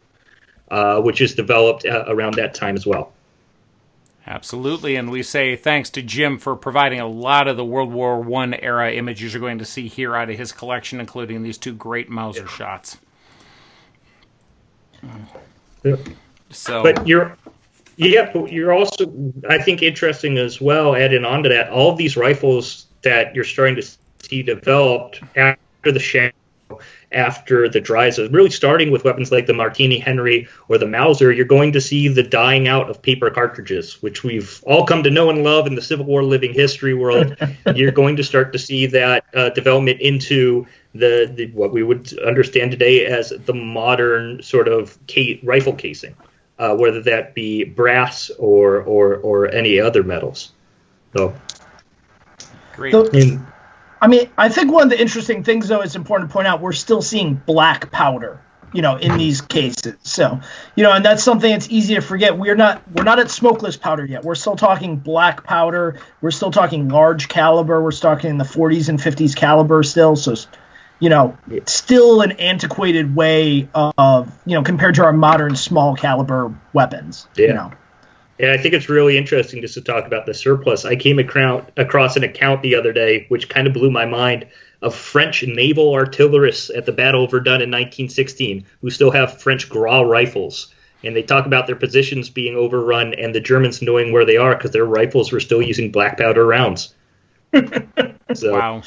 which is developed around that time as well. Absolutely, and we say thanks to Jim for providing a lot of the World War I era images you're going to see here out of his collection, including these two great Mauser shots. Yeah. So, but you're also, I think, interesting as well, adding on to that, all of these rifles that you're starting to see developed after the Shank, after the dries, really starting with weapons like the Martini Henry or the Mauser, you're going to see the dying out of paper cartridges, which we've all come to know and love in the Civil War living history world. You're going to start to see that development into the what we would understand today as the modern sort of rifle casing, whether that be brass or any other metals. So, great. I think one of the interesting things, though, it's important to point out, we're still seeing black powder, in these cases. So, and that's something that's easy to forget. We're not at smokeless powder yet. We're still talking black powder. We're still talking large caliber. We're talking in the 40s and 50s caliber still. So, it's still an antiquated way of, compared to our modern small caliber weapons, Yeah, I think it's really interesting just to talk about the surplus. I came across an account the other day, which kind of blew my mind, of French naval artillerists at the Battle of Verdun in 1916 who still have French Gras rifles. And they talk about their positions being overrun and the Germans knowing where they are because their rifles were still using black powder rounds. So. Wow.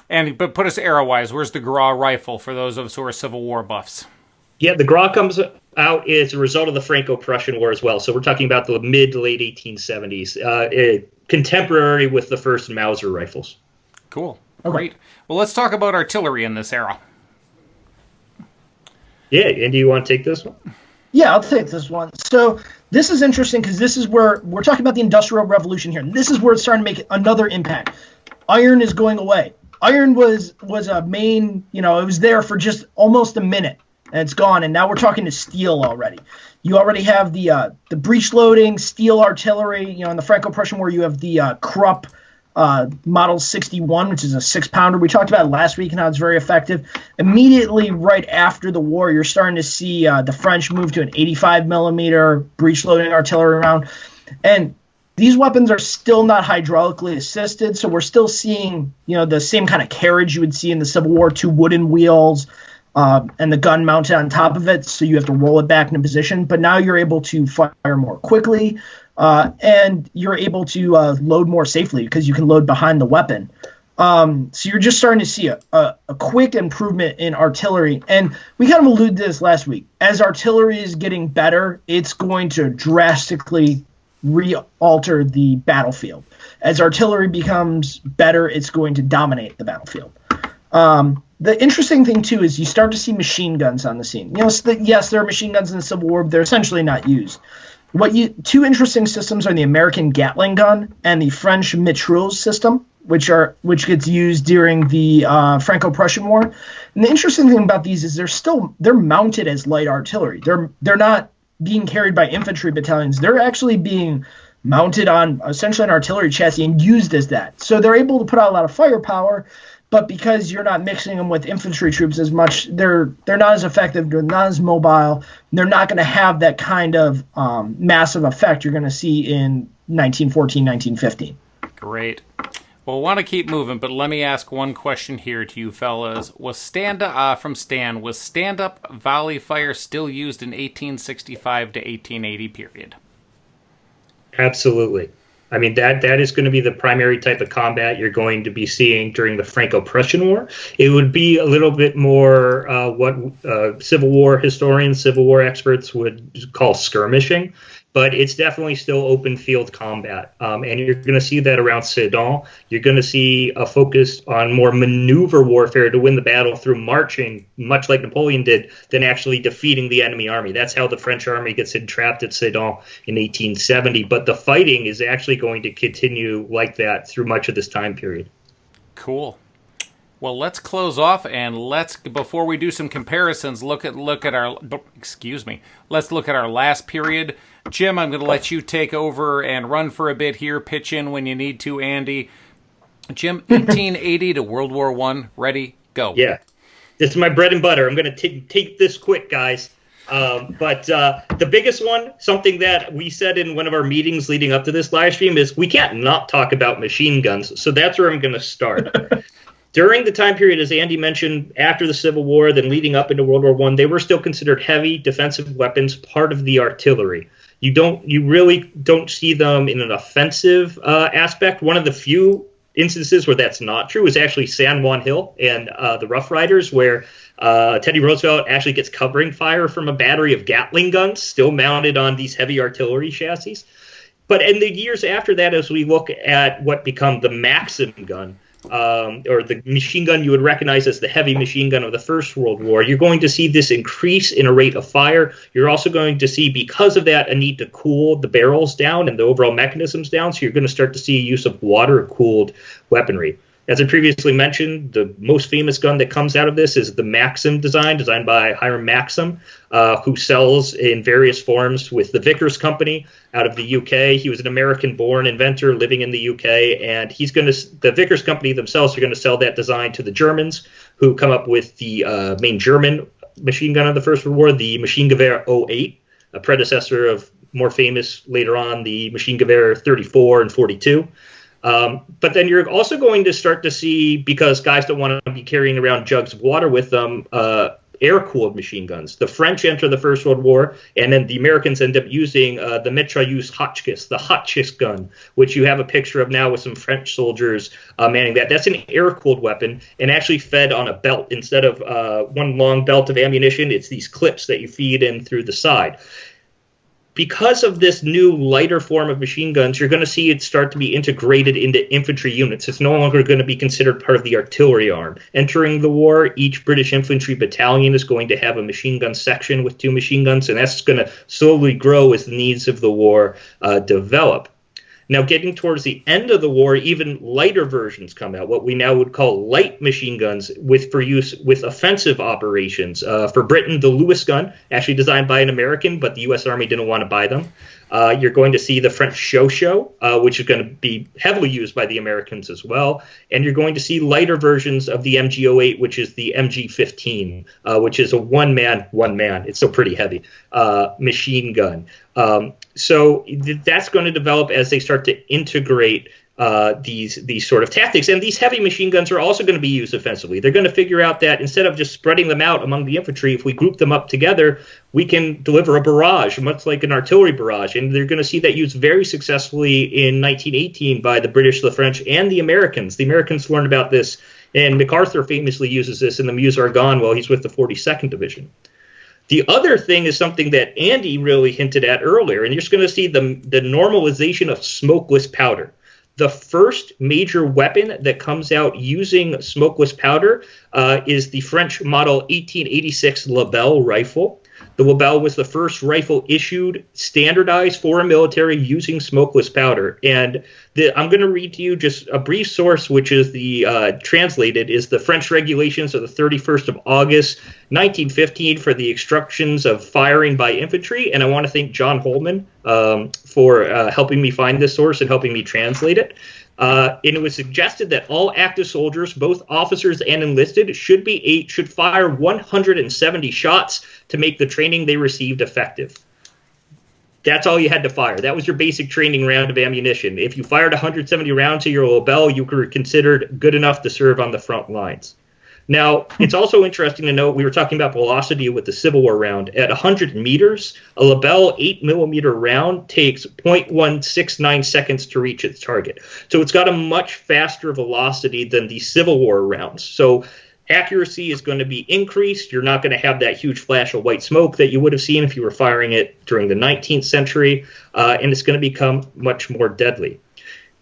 But put us era-wise, where's the Gras rifle for those of us who are Civil War buffs? Yeah, the Gras comes out as a result of the Franco-Prussian War as well. So we're talking about the mid to late 1870s, contemporary with the first Mauser rifles. Cool. Okay. Great. Well, let's talk about artillery in this era. Yeah, and do you want to take this one? Yeah, I'll take this one. So this is interesting because this is where we're talking about the Industrial Revolution here. And this is where it's starting to make another impact. Iron is going away. Iron was a main, it was there for just almost a minute. And it's gone, and now we're talking to steel already. You already have the breech loading steel artillery. In the Franco-Prussian War, you have the Krupp Model 61, which is a 6-pounder. We talked about it last week and how it's very effective. Immediately right after the war, you're starting to see the French move to an 85-millimeter breech loading artillery round. And these weapons are still not hydraulically assisted, so we're still seeing the same kind of carriage you would see in the Civil War, 2 wooden wheels, and the gun mounted on top of it, so you have to roll it back into position. But now you're able to fire more quickly, and you're able to load more safely because you can load behind the weapon. So you're just starting to see a quick improvement in artillery. And we kind of alluded to this last week. As artillery is getting better, it's going to drastically re-alter the battlefield. As artillery becomes better, it's going to dominate the battlefield. The interesting thing, too, is you start to see machine guns on the scene. Yes, there are machine guns in the Civil War, but they're essentially not used. Two interesting systems are the American Gatling gun and the French mitrailleuse system, which gets used during the Franco-Prussian War. And the interesting thing about these is they're mounted as light artillery. They're not being carried by infantry battalions. They're actually being mounted on essentially an artillery chassis and used as that. So they're able to put out a lot of firepower. But because you're not mixing them with infantry troops as much, they're not as effective, they're not as mobile, they're not going to have that kind of massive effect you're going to see in 1914, 1915. Great. Well, I want to keep moving, but let me ask one question here to you fellas. Was stand-up volley fire still used in 1865 to 1880 period? Absolutely. I mean, that is going to be the primary type of combat you're going to be seeing during the Franco-Prussian War. It would be a little bit more what Civil War historians, Civil War experts would call skirmishing, but it's definitely still open field combat. And you're going to see that around Sedan. You're going to see a focus on more maneuver warfare to win the battle through marching, much like Napoleon did, than actually defeating the enemy army. That's how the French army gets entrapped at Sedan in 1870. But the fighting is actually going to continue like that through much of this time period. Cool. Well, let's close off and before we do some comparisons, look at our let's look at our last period. Jim, I'm going to let you take over and run for a bit here. Pitch in when you need to, Andy. Jim, 1880 to World War I. Ready? Go. Yeah. This is my bread and butter. I'm going to take this quick, guys. But the biggest one, something that we said in one of our meetings leading up to this live stream, is we can't not talk about machine guns. So that's where I'm going to start. During the time period, as Andy mentioned, after the Civil War, then leading up into World War I, they were still considered heavy defensive weapons, part of the artillery. You really don't see them in an offensive aspect. One of the few instances where that's not true is actually San Juan Hill and the Rough Riders, where Teddy Roosevelt actually gets covering fire from a battery of Gatling guns still mounted on these heavy artillery chassis. But in the years after that, as we look at what become the Maxim gun, or the machine gun you would recognize as the heavy machine gun of the First World War, you're going to see this increase in a rate of fire. You're also going to see, because of that, a need to cool the barrels down and the overall mechanisms down. So you're going to start to see use of water-cooled weaponry. As I previously mentioned, the most famous gun that comes out of this is the Maxim design, designed by Hiram Maxim, who sells in various forms with the Vickers Company out of the UK. He was an American-born inventor living in the UK, and the Vickers Company themselves are going to sell that design to the Germans, who come up with the main German machine gun of the First World War, the Maschinengewehr 08, a predecessor of, more famous later on, the Maschinengewehr 34 and 42. But then you're also going to start to see, because guys don't want to be carrying around jugs of water with them, air-cooled machine guns. The French enter the First World War, and then the Americans end up using the mitrailleuse Hotchkiss, the Hotchkiss gun, which you have a picture of now with some French soldiers manning that. That's an air-cooled weapon and actually fed on a belt. Instead of one long belt of ammunition, it's these clips that you feed in through the side. Because of this new lighter form of machine guns, you're going to see it start to be integrated into infantry units. It's no longer going to be considered part of the artillery arm. Entering the war, each British infantry battalion is going to have a machine gun section with 2 machine guns, and that's going to slowly grow as the needs of the war develop. Now, getting towards the end of the war, even lighter versions come out, what we now would call light machine guns for use with offensive operations. For Britain, the Lewis gun, actually designed by an American, but the U.S. Army didn't want to buy them. You're going to see the French Show, which is going to be heavily used by the Americans as well. And you're going to see lighter versions of the MG08, which is the MG15, which is a one-man, it's still pretty heavy, machine gun. So that's going to develop as they start to integrate these sort of tactics. And these heavy machine guns are also going to be used offensively. They're going to figure out that instead of just spreading them out among the infantry, if we group them up together, we can deliver a barrage, much like an artillery barrage. And they're going to see that used very successfully in 1918 by the British, the French, and the Americans. The Americans learned about this, and MacArthur famously uses this in the Meuse-Argonne while he's with the 42nd Division. The other thing is something that Andy really hinted at earlier, and you're just going to see the normalization of smokeless powder. The first major weapon that comes out using smokeless powder is the French model 1886 Lebel rifle. The Lebel was the first rifle issued, standardized for a military using smokeless powder. And I'm going to read to you just a brief source, which is the translated, is the French regulations of the 31st of August, 1915 for the instructions of firing by infantry. And I want to thank John Holman for helping me find this source and helping me translate it. And it was suggested that all active soldiers, both officers and enlisted, should fire 170 shots to make the training they received effective. That's all you had to fire. That was your basic training round of ammunition. If you fired 170 rounds to your Lebel, you were considered good enough to serve on the front lines. Now, it's also interesting to note, we were talking about velocity with the Civil War round. At 100 meters, a Lebel 8mm round takes 0.169 seconds to reach its target. So it's got a much faster velocity than the Civil War rounds. So accuracy is going to be increased. You're not going to have that huge flash of white smoke that you would have seen if you were firing it during the 19th century, and it's going to become much more deadly.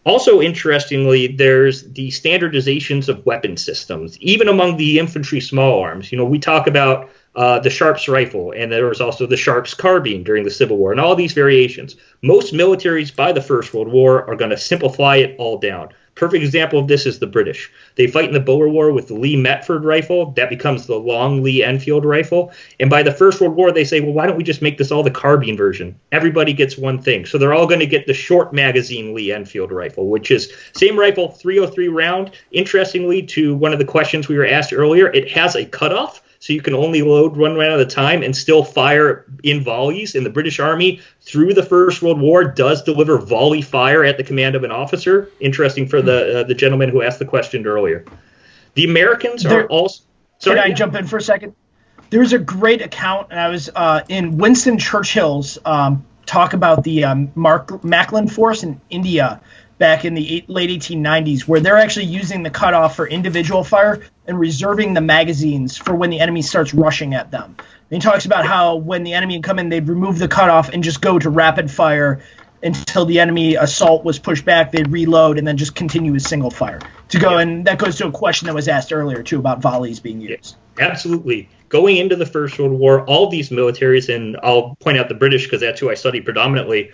Also, interestingly, there's the standardizations of weapon systems, even among the infantry small arms. You know, we talk about the Sharps rifle, and there was also the Sharps carbine during the Civil War, and all these variations. Most militaries by the First World War are going to simplify it all down. Perfect example of this is the British. They fight in the Boer War with the Lee Metford rifle. That becomes the long Lee Enfield rifle. And by the First World War, they say, well, why don't we just make this all the carbine version? Everybody gets one thing. So they're all going to get the short magazine Lee Enfield rifle, which is same rifle, 303 round. Interestingly, to one of the questions we were asked earlier, it has a cutoff. So you can only load one round at a time and still fire in volleys. And the British Army, through the First World War, does deliver volley fire at the command of an officer. Interesting for the gentleman who asked the question earlier. The Americans are also... Sorry, can I jump in for a second? There's a great account, and I was in Winston Churchill's talk about the Macklin Force in India back in the late 1890s, where they're actually using the cutoff for individual fire and reserving the magazines for when the enemy starts rushing at them. And he talks about how when the enemy would come in, they'd remove the cutoff and just go to rapid fire until the enemy assault was pushed back. They'd reload and then just continue with single fire to go. And that goes to a question that was asked earlier, too, about volleys being used. Absolutely. Going into the First World War, all these militaries, and I'll point out the British because that's who I study predominantly,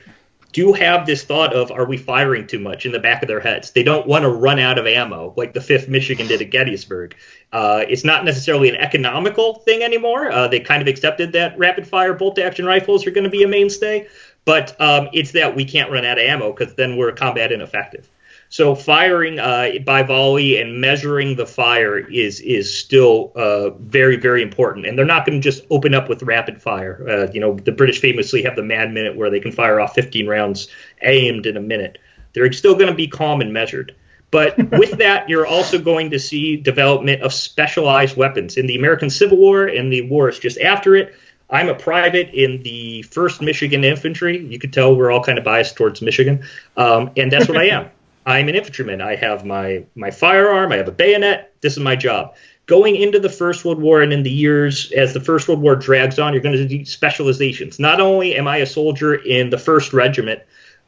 do have this thought of, are we firing too much in the back of their heads? They don't want to run out of ammo like the 5th Michigan did at Gettysburg. It's not necessarily an economical thing anymore. They kind of accepted that rapid-fire bolt-action rifles are going to be a mainstay, but it's that we can't run out of ammo because then we're combat ineffective. So firing by volley and measuring the fire is still very, very important. And they're not going to just open up with rapid fire. The British famously have the Mad Minute where they can fire off 15 rounds aimed in a minute. They're still going to be calm and measured. But with that, you're also going to see development of specialized weapons. In the American Civil War and the wars just after it, I'm a private in the 1st Michigan Infantry. You could tell we're all kind of biased towards Michigan. And that's what I am. I'm an infantryman. I have my firearm. I have a bayonet. This is my job. Going into the First World War and in the years as the First World War drags on, you're going to do specializations. Not only am I a soldier in the 1st Regiment,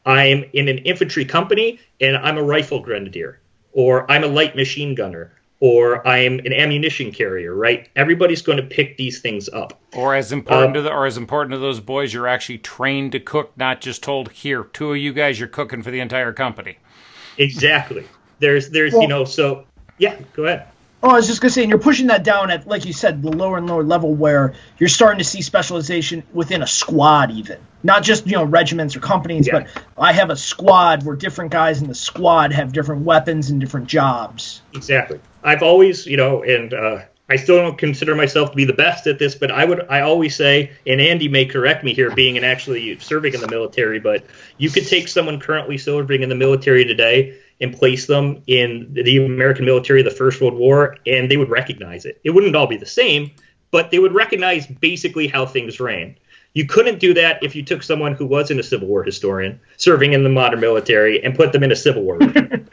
I'm in an infantry company, and I'm a rifle grenadier, or I'm a light machine gunner, or I'm an ammunition carrier, right? Everybody's going to pick these things up. Or as important to those boys, you're actually trained to cook, not just told, here, 2 of you guys, you're cooking for the entire company. Exactly. There's so yeah, go ahead. Oh, I was just going to say, and you're pushing that down at, like you said, the lower and lower level where you're starting to see specialization within a squad even. Not just, regiments or companies, but I have a squad where different guys in the squad have different weapons and different jobs. Exactly. I've always, and I still don't consider myself to be the best at this, but I always say, and Andy may correct me here, being and actually serving in the military, but you could take someone currently serving in the military today and place them in the American military of the First World War, and they would recognize it. It wouldn't all be the same, but they would recognize basically how things ran. You couldn't do that if you took someone who wasn't a Civil War historian serving in the modern military and put them in a Civil War regime.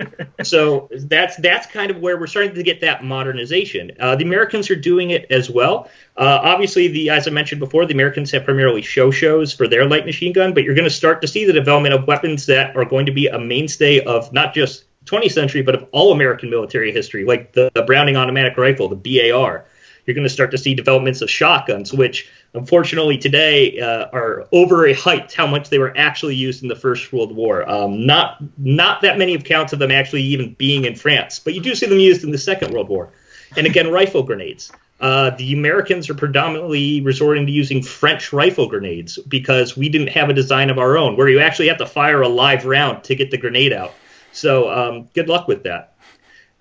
So that's kind of where we're starting to get that modernization. The Americans are doing it as well. Obviously, as I mentioned before, the Americans have primarily shows for their light machine gun, but you're going to start to see the development of weapons that are going to be a mainstay of not just 20th century, but of all American military history, like the Browning automatic rifle, the BAR. You're going to start to see developments of shotguns, which unfortunately today are overhyped how much they were actually used in the First World War. Not that many accounts of them actually even being in France, but you do see them used in the Second World War. And again, rifle grenades. The Americans are predominantly resorting to using French rifle grenades because we didn't have a design of our own where you actually have to fire a live round to get the grenade out. So good luck with that.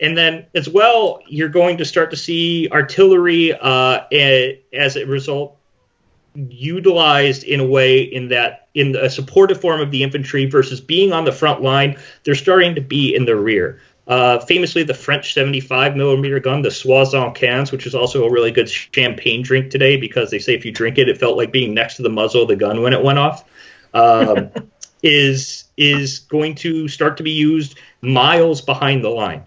And then as well, you're going to start to see artillery as a result utilized in a way in a supportive form of the infantry versus being on the front line. They're starting to be in the rear. Famously, the French 75 millimeter gun, the Soissons Cans, which is also a really good champagne drink today because they say if you drink it, it felt like being next to the muzzle of the gun when it went off, is going to start to be used miles behind the line.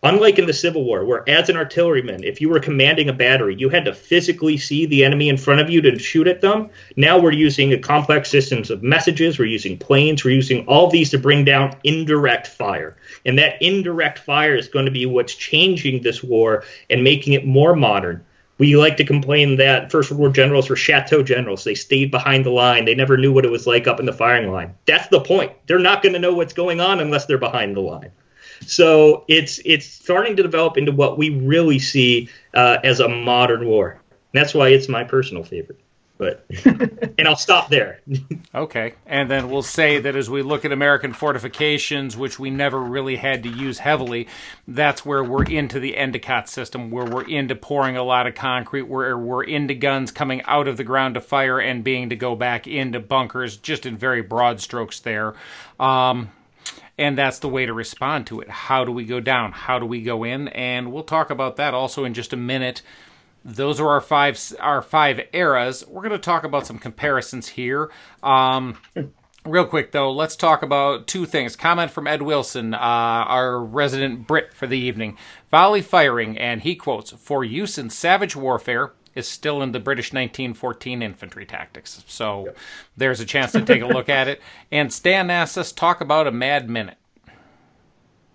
Unlike in the Civil War, where as an artilleryman, if you were commanding a battery, you had to physically see the enemy in front of you to shoot at them. Now we're using a complex systems of messages. We're using planes. We're using all these to bring down indirect fire. And that indirect fire is going to be what's changing this war and making it more modern. We like to complain that First World War generals were chateau generals. They stayed behind the line. They never knew what it was like up in the firing line. That's the point. They're not going to know what's going on unless they're behind the line. So it's starting to develop into what we really see as a modern war. That's why it's my personal favorite. But and I'll stop there. Okay. And then we'll say that as we look at American fortifications, which we never really had to use heavily, that's where we're into the Endicott system, where we're into pouring a lot of concrete, where we're into guns coming out of the ground to fire and being to go back into bunkers, just in very broad strokes there. And that's the way to respond to it. How do we go down? How do we go in? And we'll talk about that also in just a minute. Those are our five eras. We're going to talk about some comparisons here. Real quick, though, let's talk about two things. Comment from Ed Wilson, our resident Brit for the evening. Volley firing, and he quotes, "For use in savage warfare," is still in the British 1914 infantry tactics. So there's a chance to take a look at it. And Stan asks us, talk about a Mad Minute.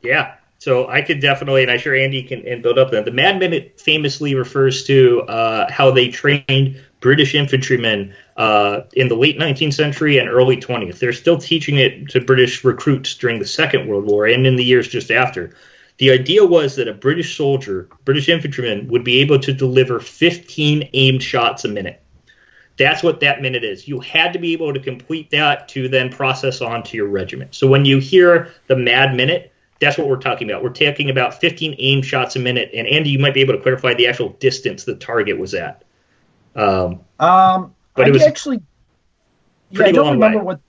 Yeah. So I could definitely, and I'm sure Andy can build up that. The Mad Minute famously refers to how they trained British infantrymen in the late 19th century and early 20th. They're still teaching it to British recruits during the Second World War and in the years just after. The idea was that a British soldier, British infantryman, would be able to deliver 15 aimed shots a minute. That's what that minute is. You had to be able to complete that to then process on to your regiment. So when you hear the Mad Minute, that's what we're talking about. We're talking about 15 aim shots a minute. And Andy, you might be able to clarify the actual distance the target was at. But it was actually, I don't remember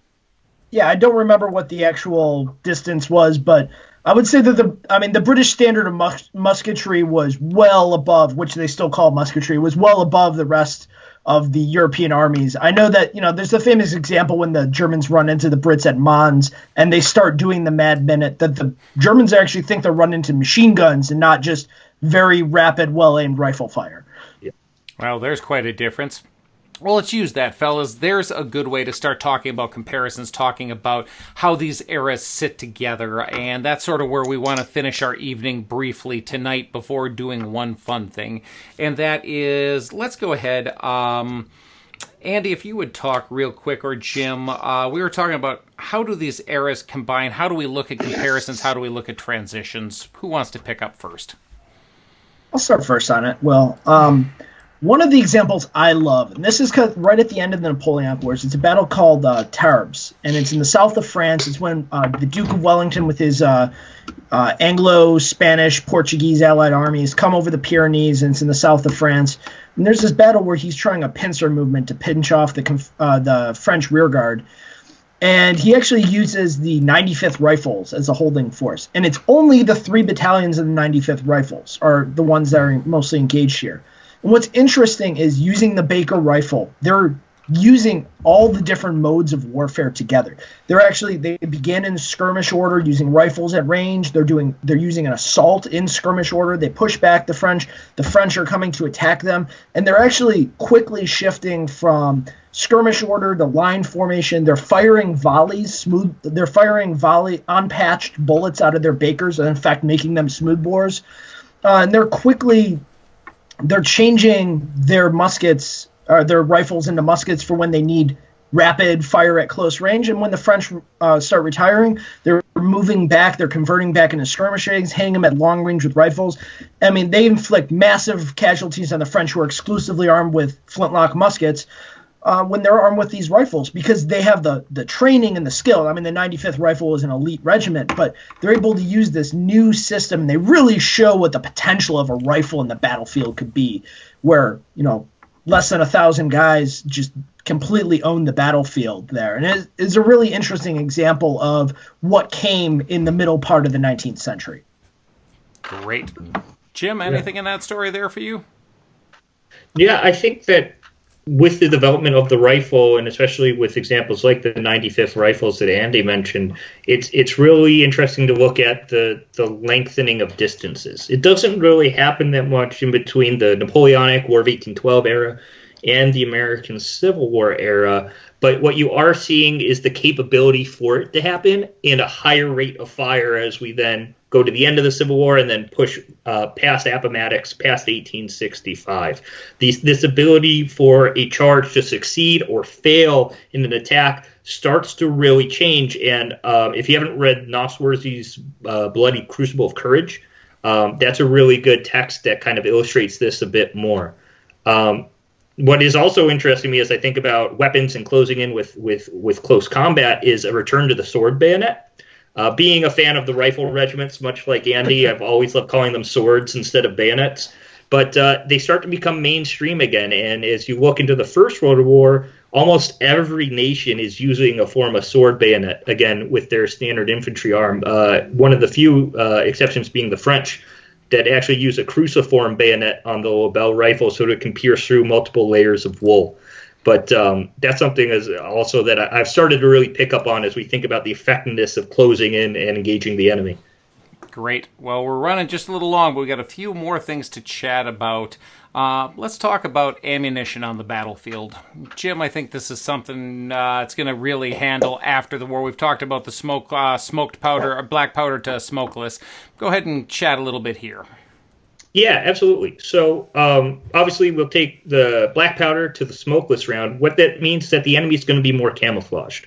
I don't remember what the actual distance was, but I would say that the British standard of musketry was well above, which they still call musketry, was well above the rest of the European armies. I know that, there's a famous example when the Germans run into the Brits at Mons and they start doing the Mad Minute, that the Germans actually think they're running into machine guns and not just very rapid, well-aimed rifle fire. Yeah. Well, there's quite a difference. Well, let's use that, fellas. There's a good way to start talking about comparisons, talking about how these eras sit together, and that's sort of where we want to finish our evening briefly tonight before doing one fun thing, and that is, let's go ahead. Andy, if you would talk real quick, or Jim, we were talking about how do these eras combine, how do we look at comparisons, how do we look at transitions? Who wants to pick up first? I'll start first on it. Well, one of the examples I love, and this is right at the end of the Napoleonic Wars, it's a battle called Taubes, and it's in the south of France. It's when the Duke of Wellington with his Anglo-Spanish, Portuguese allied armies come over the Pyrenees, and it's in the south of France. And there's this battle where he's trying a pincer movement to pinch off the French rearguard. And he actually uses the 95th Rifles as a holding force. And it's only the 3 battalions of the 95th Rifles are the ones that are mostly engaged here. And what's interesting is using the Baker rifle, they're using all the different modes of warfare together. They begin in skirmish order using rifles at range. They're using an assault in skirmish order. They push back the French. The French are coming to attack them. And they're actually quickly shifting from skirmish order to line formation. They're firing volleys, they're firing unpatched bullets out of their Bakers, and in fact making them smoothbores. And they're changing their muskets, or their rifles into muskets for when they need rapid fire at close range. And when the French start retiring, they're moving back, they're converting back into skirmishing, hitting them at long range with rifles. I mean, they inflict massive casualties on the French, who are exclusively armed with flintlock muskets, when they're armed with these rifles, because they have the training and the skill. I mean, the 95th Rifle is an elite regiment, but they're able to use this new system, and they really show what the potential of a rifle in the battlefield could be, where, less than 1,000 guys just completely own the battlefield there. And it's a really interesting example of what came in the middle part of the 19th century. Great. Jim, anything in that story there for you? Yeah, I think that with the development of the rifle, and especially with examples like the 95th Rifles that Andy mentioned, it's really interesting to look at the lengthening of distances. It doesn't really happen that much in between the Napoleonic War of 1812 era and the American Civil War era, but what you are seeing is the capability for it to happen and a higher rate of fire as we then go to the end of the Civil War and then push past Appomattox, past 1865. This ability for a charge to succeed or fail in an attack starts to really change. And if you haven't read Nosworthy's Bloody Crucible of Courage, that's a really good text that kind of illustrates this a bit more. What is also interesting to me as I think about weapons and closing in with close combat is a return to the sword bayonet. Being a fan of the rifle regiments, much like Andy, I've always loved calling them swords instead of bayonets. But they start to become mainstream again. And as you look into the First World War, almost every nation is using a form of sword bayonet, again, with their standard infantry arm. One of the few exceptions being the French, that actually use a cruciform bayonet on the Lebel rifle so that it can pierce through multiple layers of wool. But that's something as also that I've started to really pick up on as we think about the effectiveness of closing in and engaging the enemy. Great. Well, we're running just a little long, but we got a few more things to chat about. Let's talk about ammunition on the battlefield. Jim, I think this is something it's going to really handle after the war. We've talked about the smoked powder, or black powder to smokeless. Go ahead and chat a little bit here. Yeah, absolutely. So obviously we'll take the black powder to the smokeless round. What that means is that the enemy is going to be more camouflaged.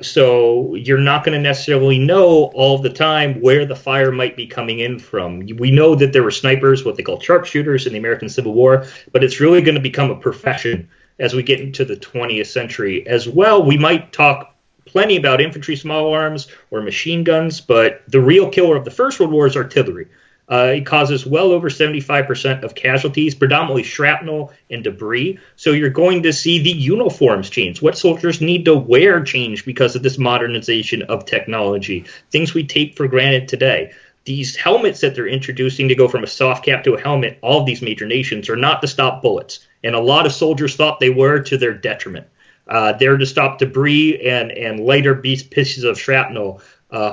So you're not going to necessarily know all the time where the fire might be coming in from. We know that there were snipers, what they call sharpshooters in the American Civil War, but it's really going to become a profession as we get into the 20th century. As well, we might talk plenty about infantry small arms or machine guns, but the real killer of the First World War is artillery. It causes well over 75% of casualties, predominantly shrapnel and debris. So you're going to see the uniforms change. What soldiers need to wear change because of this modernization of technology. Things we take for granted today. These helmets that they're introducing to go from a soft cap to a helmet, all of these major nations, are not to stop bullets. And a lot of soldiers thought they were, to their detriment. They're to stop debris and lighter pieces of shrapnel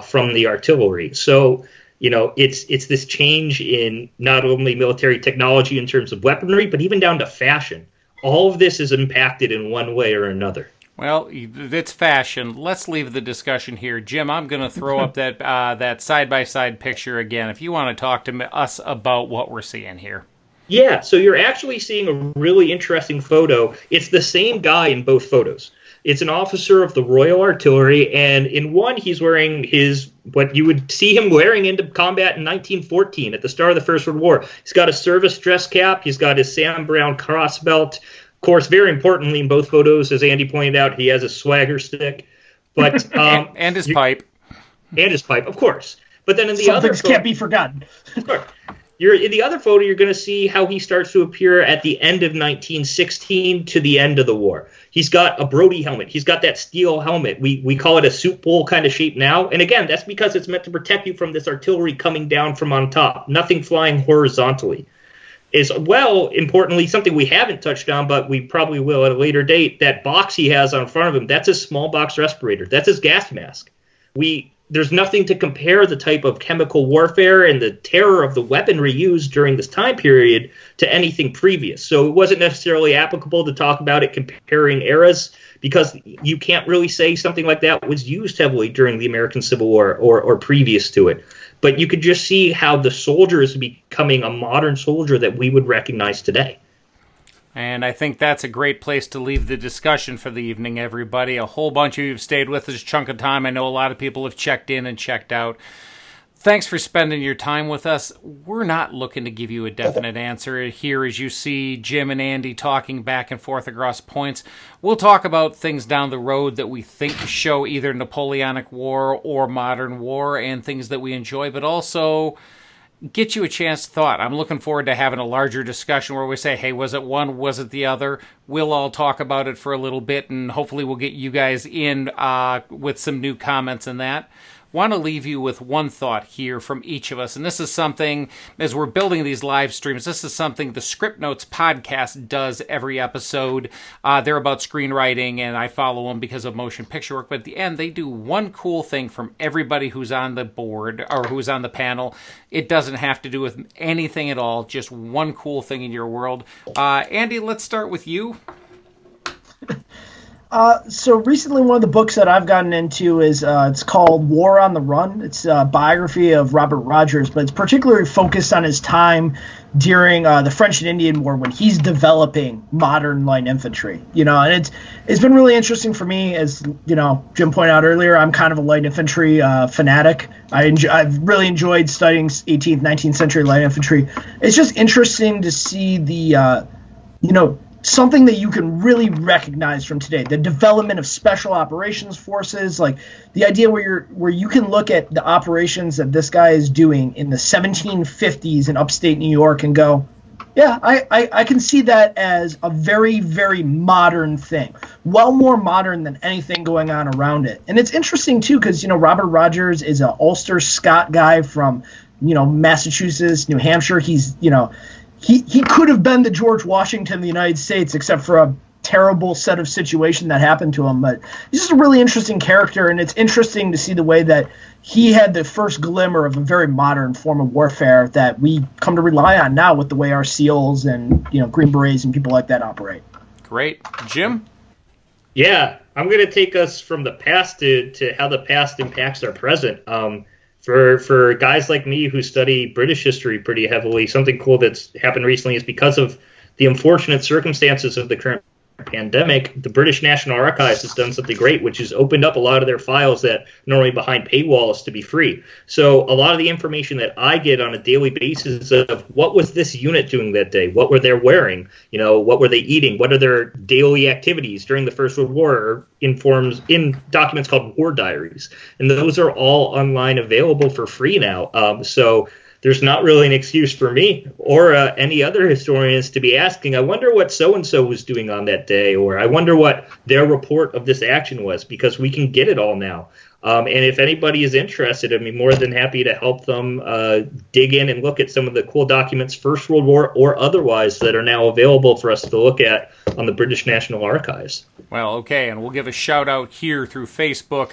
from the artillery. So it's this change in not only military technology in terms of weaponry, but even down to fashion. All of this is impacted in one way or another. Well, it's fashion. Let's leave the discussion here. Jim, I'm going to throw up that side-by-side picture again if you want to talk to us about what we're seeing here. Yeah, so you're actually seeing a really interesting photo. It's the same guy in both photos. It's an officer of the Royal Artillery, and in one he's wearing what you would see him wearing into combat in 1914 at the start of the First World War. He's got a service dress cap. He's got his Sam Brown cross belt. Of course, very importantly in both photos, as Andy pointed out, he has a swagger stick. But and his pipe. And his pipe, of course. But then in the Some other things can't be forgotten. Of course. In the other photo, you're going to see how he starts to appear at the end of 1916 to the end of the war. He's got a Brodie helmet. He's got that steel helmet. We call it a soup bowl kind of shape now. And again, that's because it's meant to protect you from this artillery coming down from on top. Nothing flying horizontally. As well, importantly, something we haven't touched on, but we probably will at a later date, that box he has on front of him, that's his small box respirator. That's his gas mask. There's nothing to compare the type of chemical warfare and the terror of the weaponry used during this time period to anything previous. So it wasn't necessarily applicable to talk about it comparing eras, because you can't really say something like that was used heavily during the American Civil War or previous to it. But you could just see how the soldier is becoming a modern soldier that we would recognize today. And I think that's a great place to leave the discussion for the evening, everybody. A whole bunch of you have stayed with us a chunk of time. I know a lot of people have checked in and checked out. Thanks for spending your time with us. We're not looking to give you a definite answer here as you see Jim and Andy talking back and forth across points. We'll talk about things down the road that we think show either Napoleonic War or modern war and things that we enjoy, but also get you a chance to thought. I'm looking forward to having a larger discussion where we say, hey, was it one, was it the other? We'll all talk about it for a little bit, and hopefully we'll get you guys in with some new comments and that. Want to leave you with one thought here from each of us, and this is something, as we're building these live streams, this is something the Script Notes podcast does every episode. They're about screenwriting, and I follow them because of motion picture work, but at the end, they do one cool thing from everybody who's on the board, or who's on the panel. It doesn't have to do with anything at all, just one cool thing in your world. Andy, let's start with you. So recently, one of the books that I've gotten into is it's called War on the Run. It's a biography of Robert Rogers, but it's particularly focused on his time during the French and Indian War when he's developing modern light infantry. And it's been really interesting for me, as Jim pointed out earlier. I'm kind of a light infantry fanatic. I've really enjoyed studying 18th, 19th century light infantry. It's just interesting to see the something that you can really recognize from today, the development of special operations forces, like the idea where you can look at the operations that this guy is doing in the 1750s in upstate New York and go, yeah, I can see that as a very, very modern thing, well more modern than anything going on around it. And it's interesting, too, because, Robert Rogers is an Ulster Scot guy from, Massachusetts, New Hampshire. He's, He could have been the George Washington of the United States, except for a terrible set of situation that happened to him. But he's just a really interesting character, and it's interesting to see the way that he had the first glimmer of a very modern form of warfare that we come to rely on now with the way our SEALs and Green Berets and people like that operate. Great. Jim? Yeah, I'm going to take us from the past to how the past impacts our present. For guys like me who study British history pretty heavily, something cool that's happened recently is because of the unfortunate circumstances of the current pandemic, the British National Archives has done something great, which has opened up a lot of their files that normally behind paywalls to be free. So a lot of the information that I get on a daily basis of what was this unit doing that day, what were they wearing, what were they eating, what are their daily activities during the First World War, informs in documents called war diaries. And those are all online available for free now. So there's not really an excuse for me or any other historians to be asking, I wonder what so-and-so was doing on that day, or I wonder what their report of this action was, because we can get it all now. And if anybody is interested, I'd be more than happy to help them dig in and look at some of the cool documents, First World War or otherwise, that are now available for us to look at on the British National Archives. Well, okay, and we'll give a shout out here through Facebook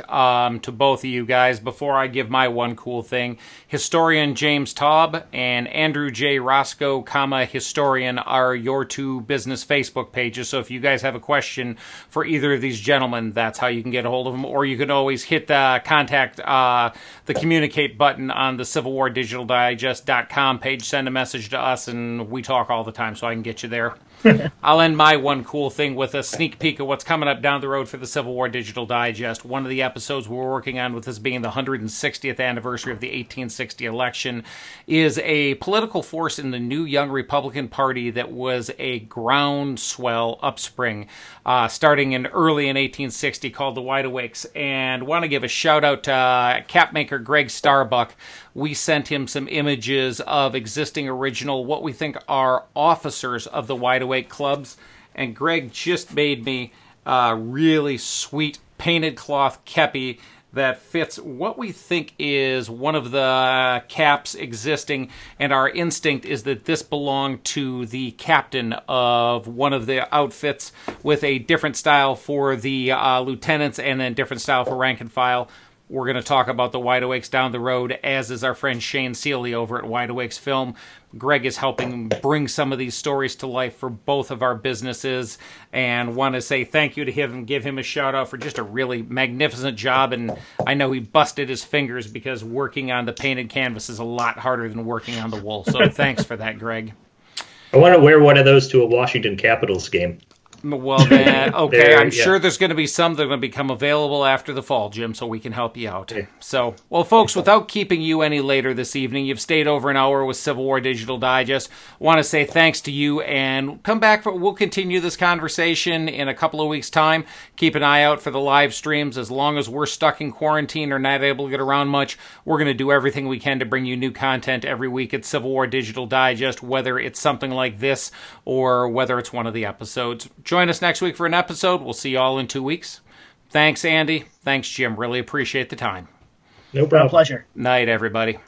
to both of you guys. Before I give my one cool thing, historian James Taub and Andrew J. Roscoe, historian, are your two business Facebook pages. So if you guys have a question for either of these gentlemen, that's how you can get a hold of them. Or you can always hit contact the communicate button on the Civil War Digital Digest.com page. Send a message to us, and we talk all the time, so I can get you there. I'll end my one cool thing with a sneak peek of what's coming up down the road for the Civil War Digital Digest. One of the episodes we're working on, with this being the 160th anniversary of the 1860 election, is a political force in the new young Republican Party that was a groundswell upspring starting early in 1860, called the Wide Awakes. And want to give a shout out to cap maker Greg Starbuck. We sent him some images of existing original, what we think are officers of the Wide Awake clubs. And Greg just made me a really sweet painted cloth kepi that fits what we think is one of the caps existing. And our instinct is that this belonged to the captain of one of the outfits, with a different style for the lieutenants and then different style for rank and file. We're going to talk about the Wide Awakes down the road, as is our friend Shane Seeley over at Wide Awakes Film. Greg is helping bring some of these stories to life for both of our businesses, and want to say thank you to him and give him a shout out for just a really magnificent job. And I know he busted his fingers, because working on the painted canvas is a lot harder than working on the wool. So thanks for that, Greg. I want to wear one of those to a Washington Capitals game. Well, then, okay, I'm sure there's going to be some that are going to become available after the fall, Jim, so we can help you out. Yeah. So, well, folks, without keeping you any later this evening, you've stayed over an hour with Civil War Digital Digest. Want to say thanks to you, and come back we'll continue this conversation in a couple of weeks' time. Keep an eye out for the live streams. As long as we're stuck in quarantine or not able to get around much, we're going to do everything we can to bring you new content every week at Civil War Digital Digest, whether it's something like this or whether it's one of the episodes. Join us next week for an episode. We'll see you all in 2 weeks. Thanks, Andy. Thanks, Jim. Really appreciate the time. No problem. Pleasure. Night, everybody.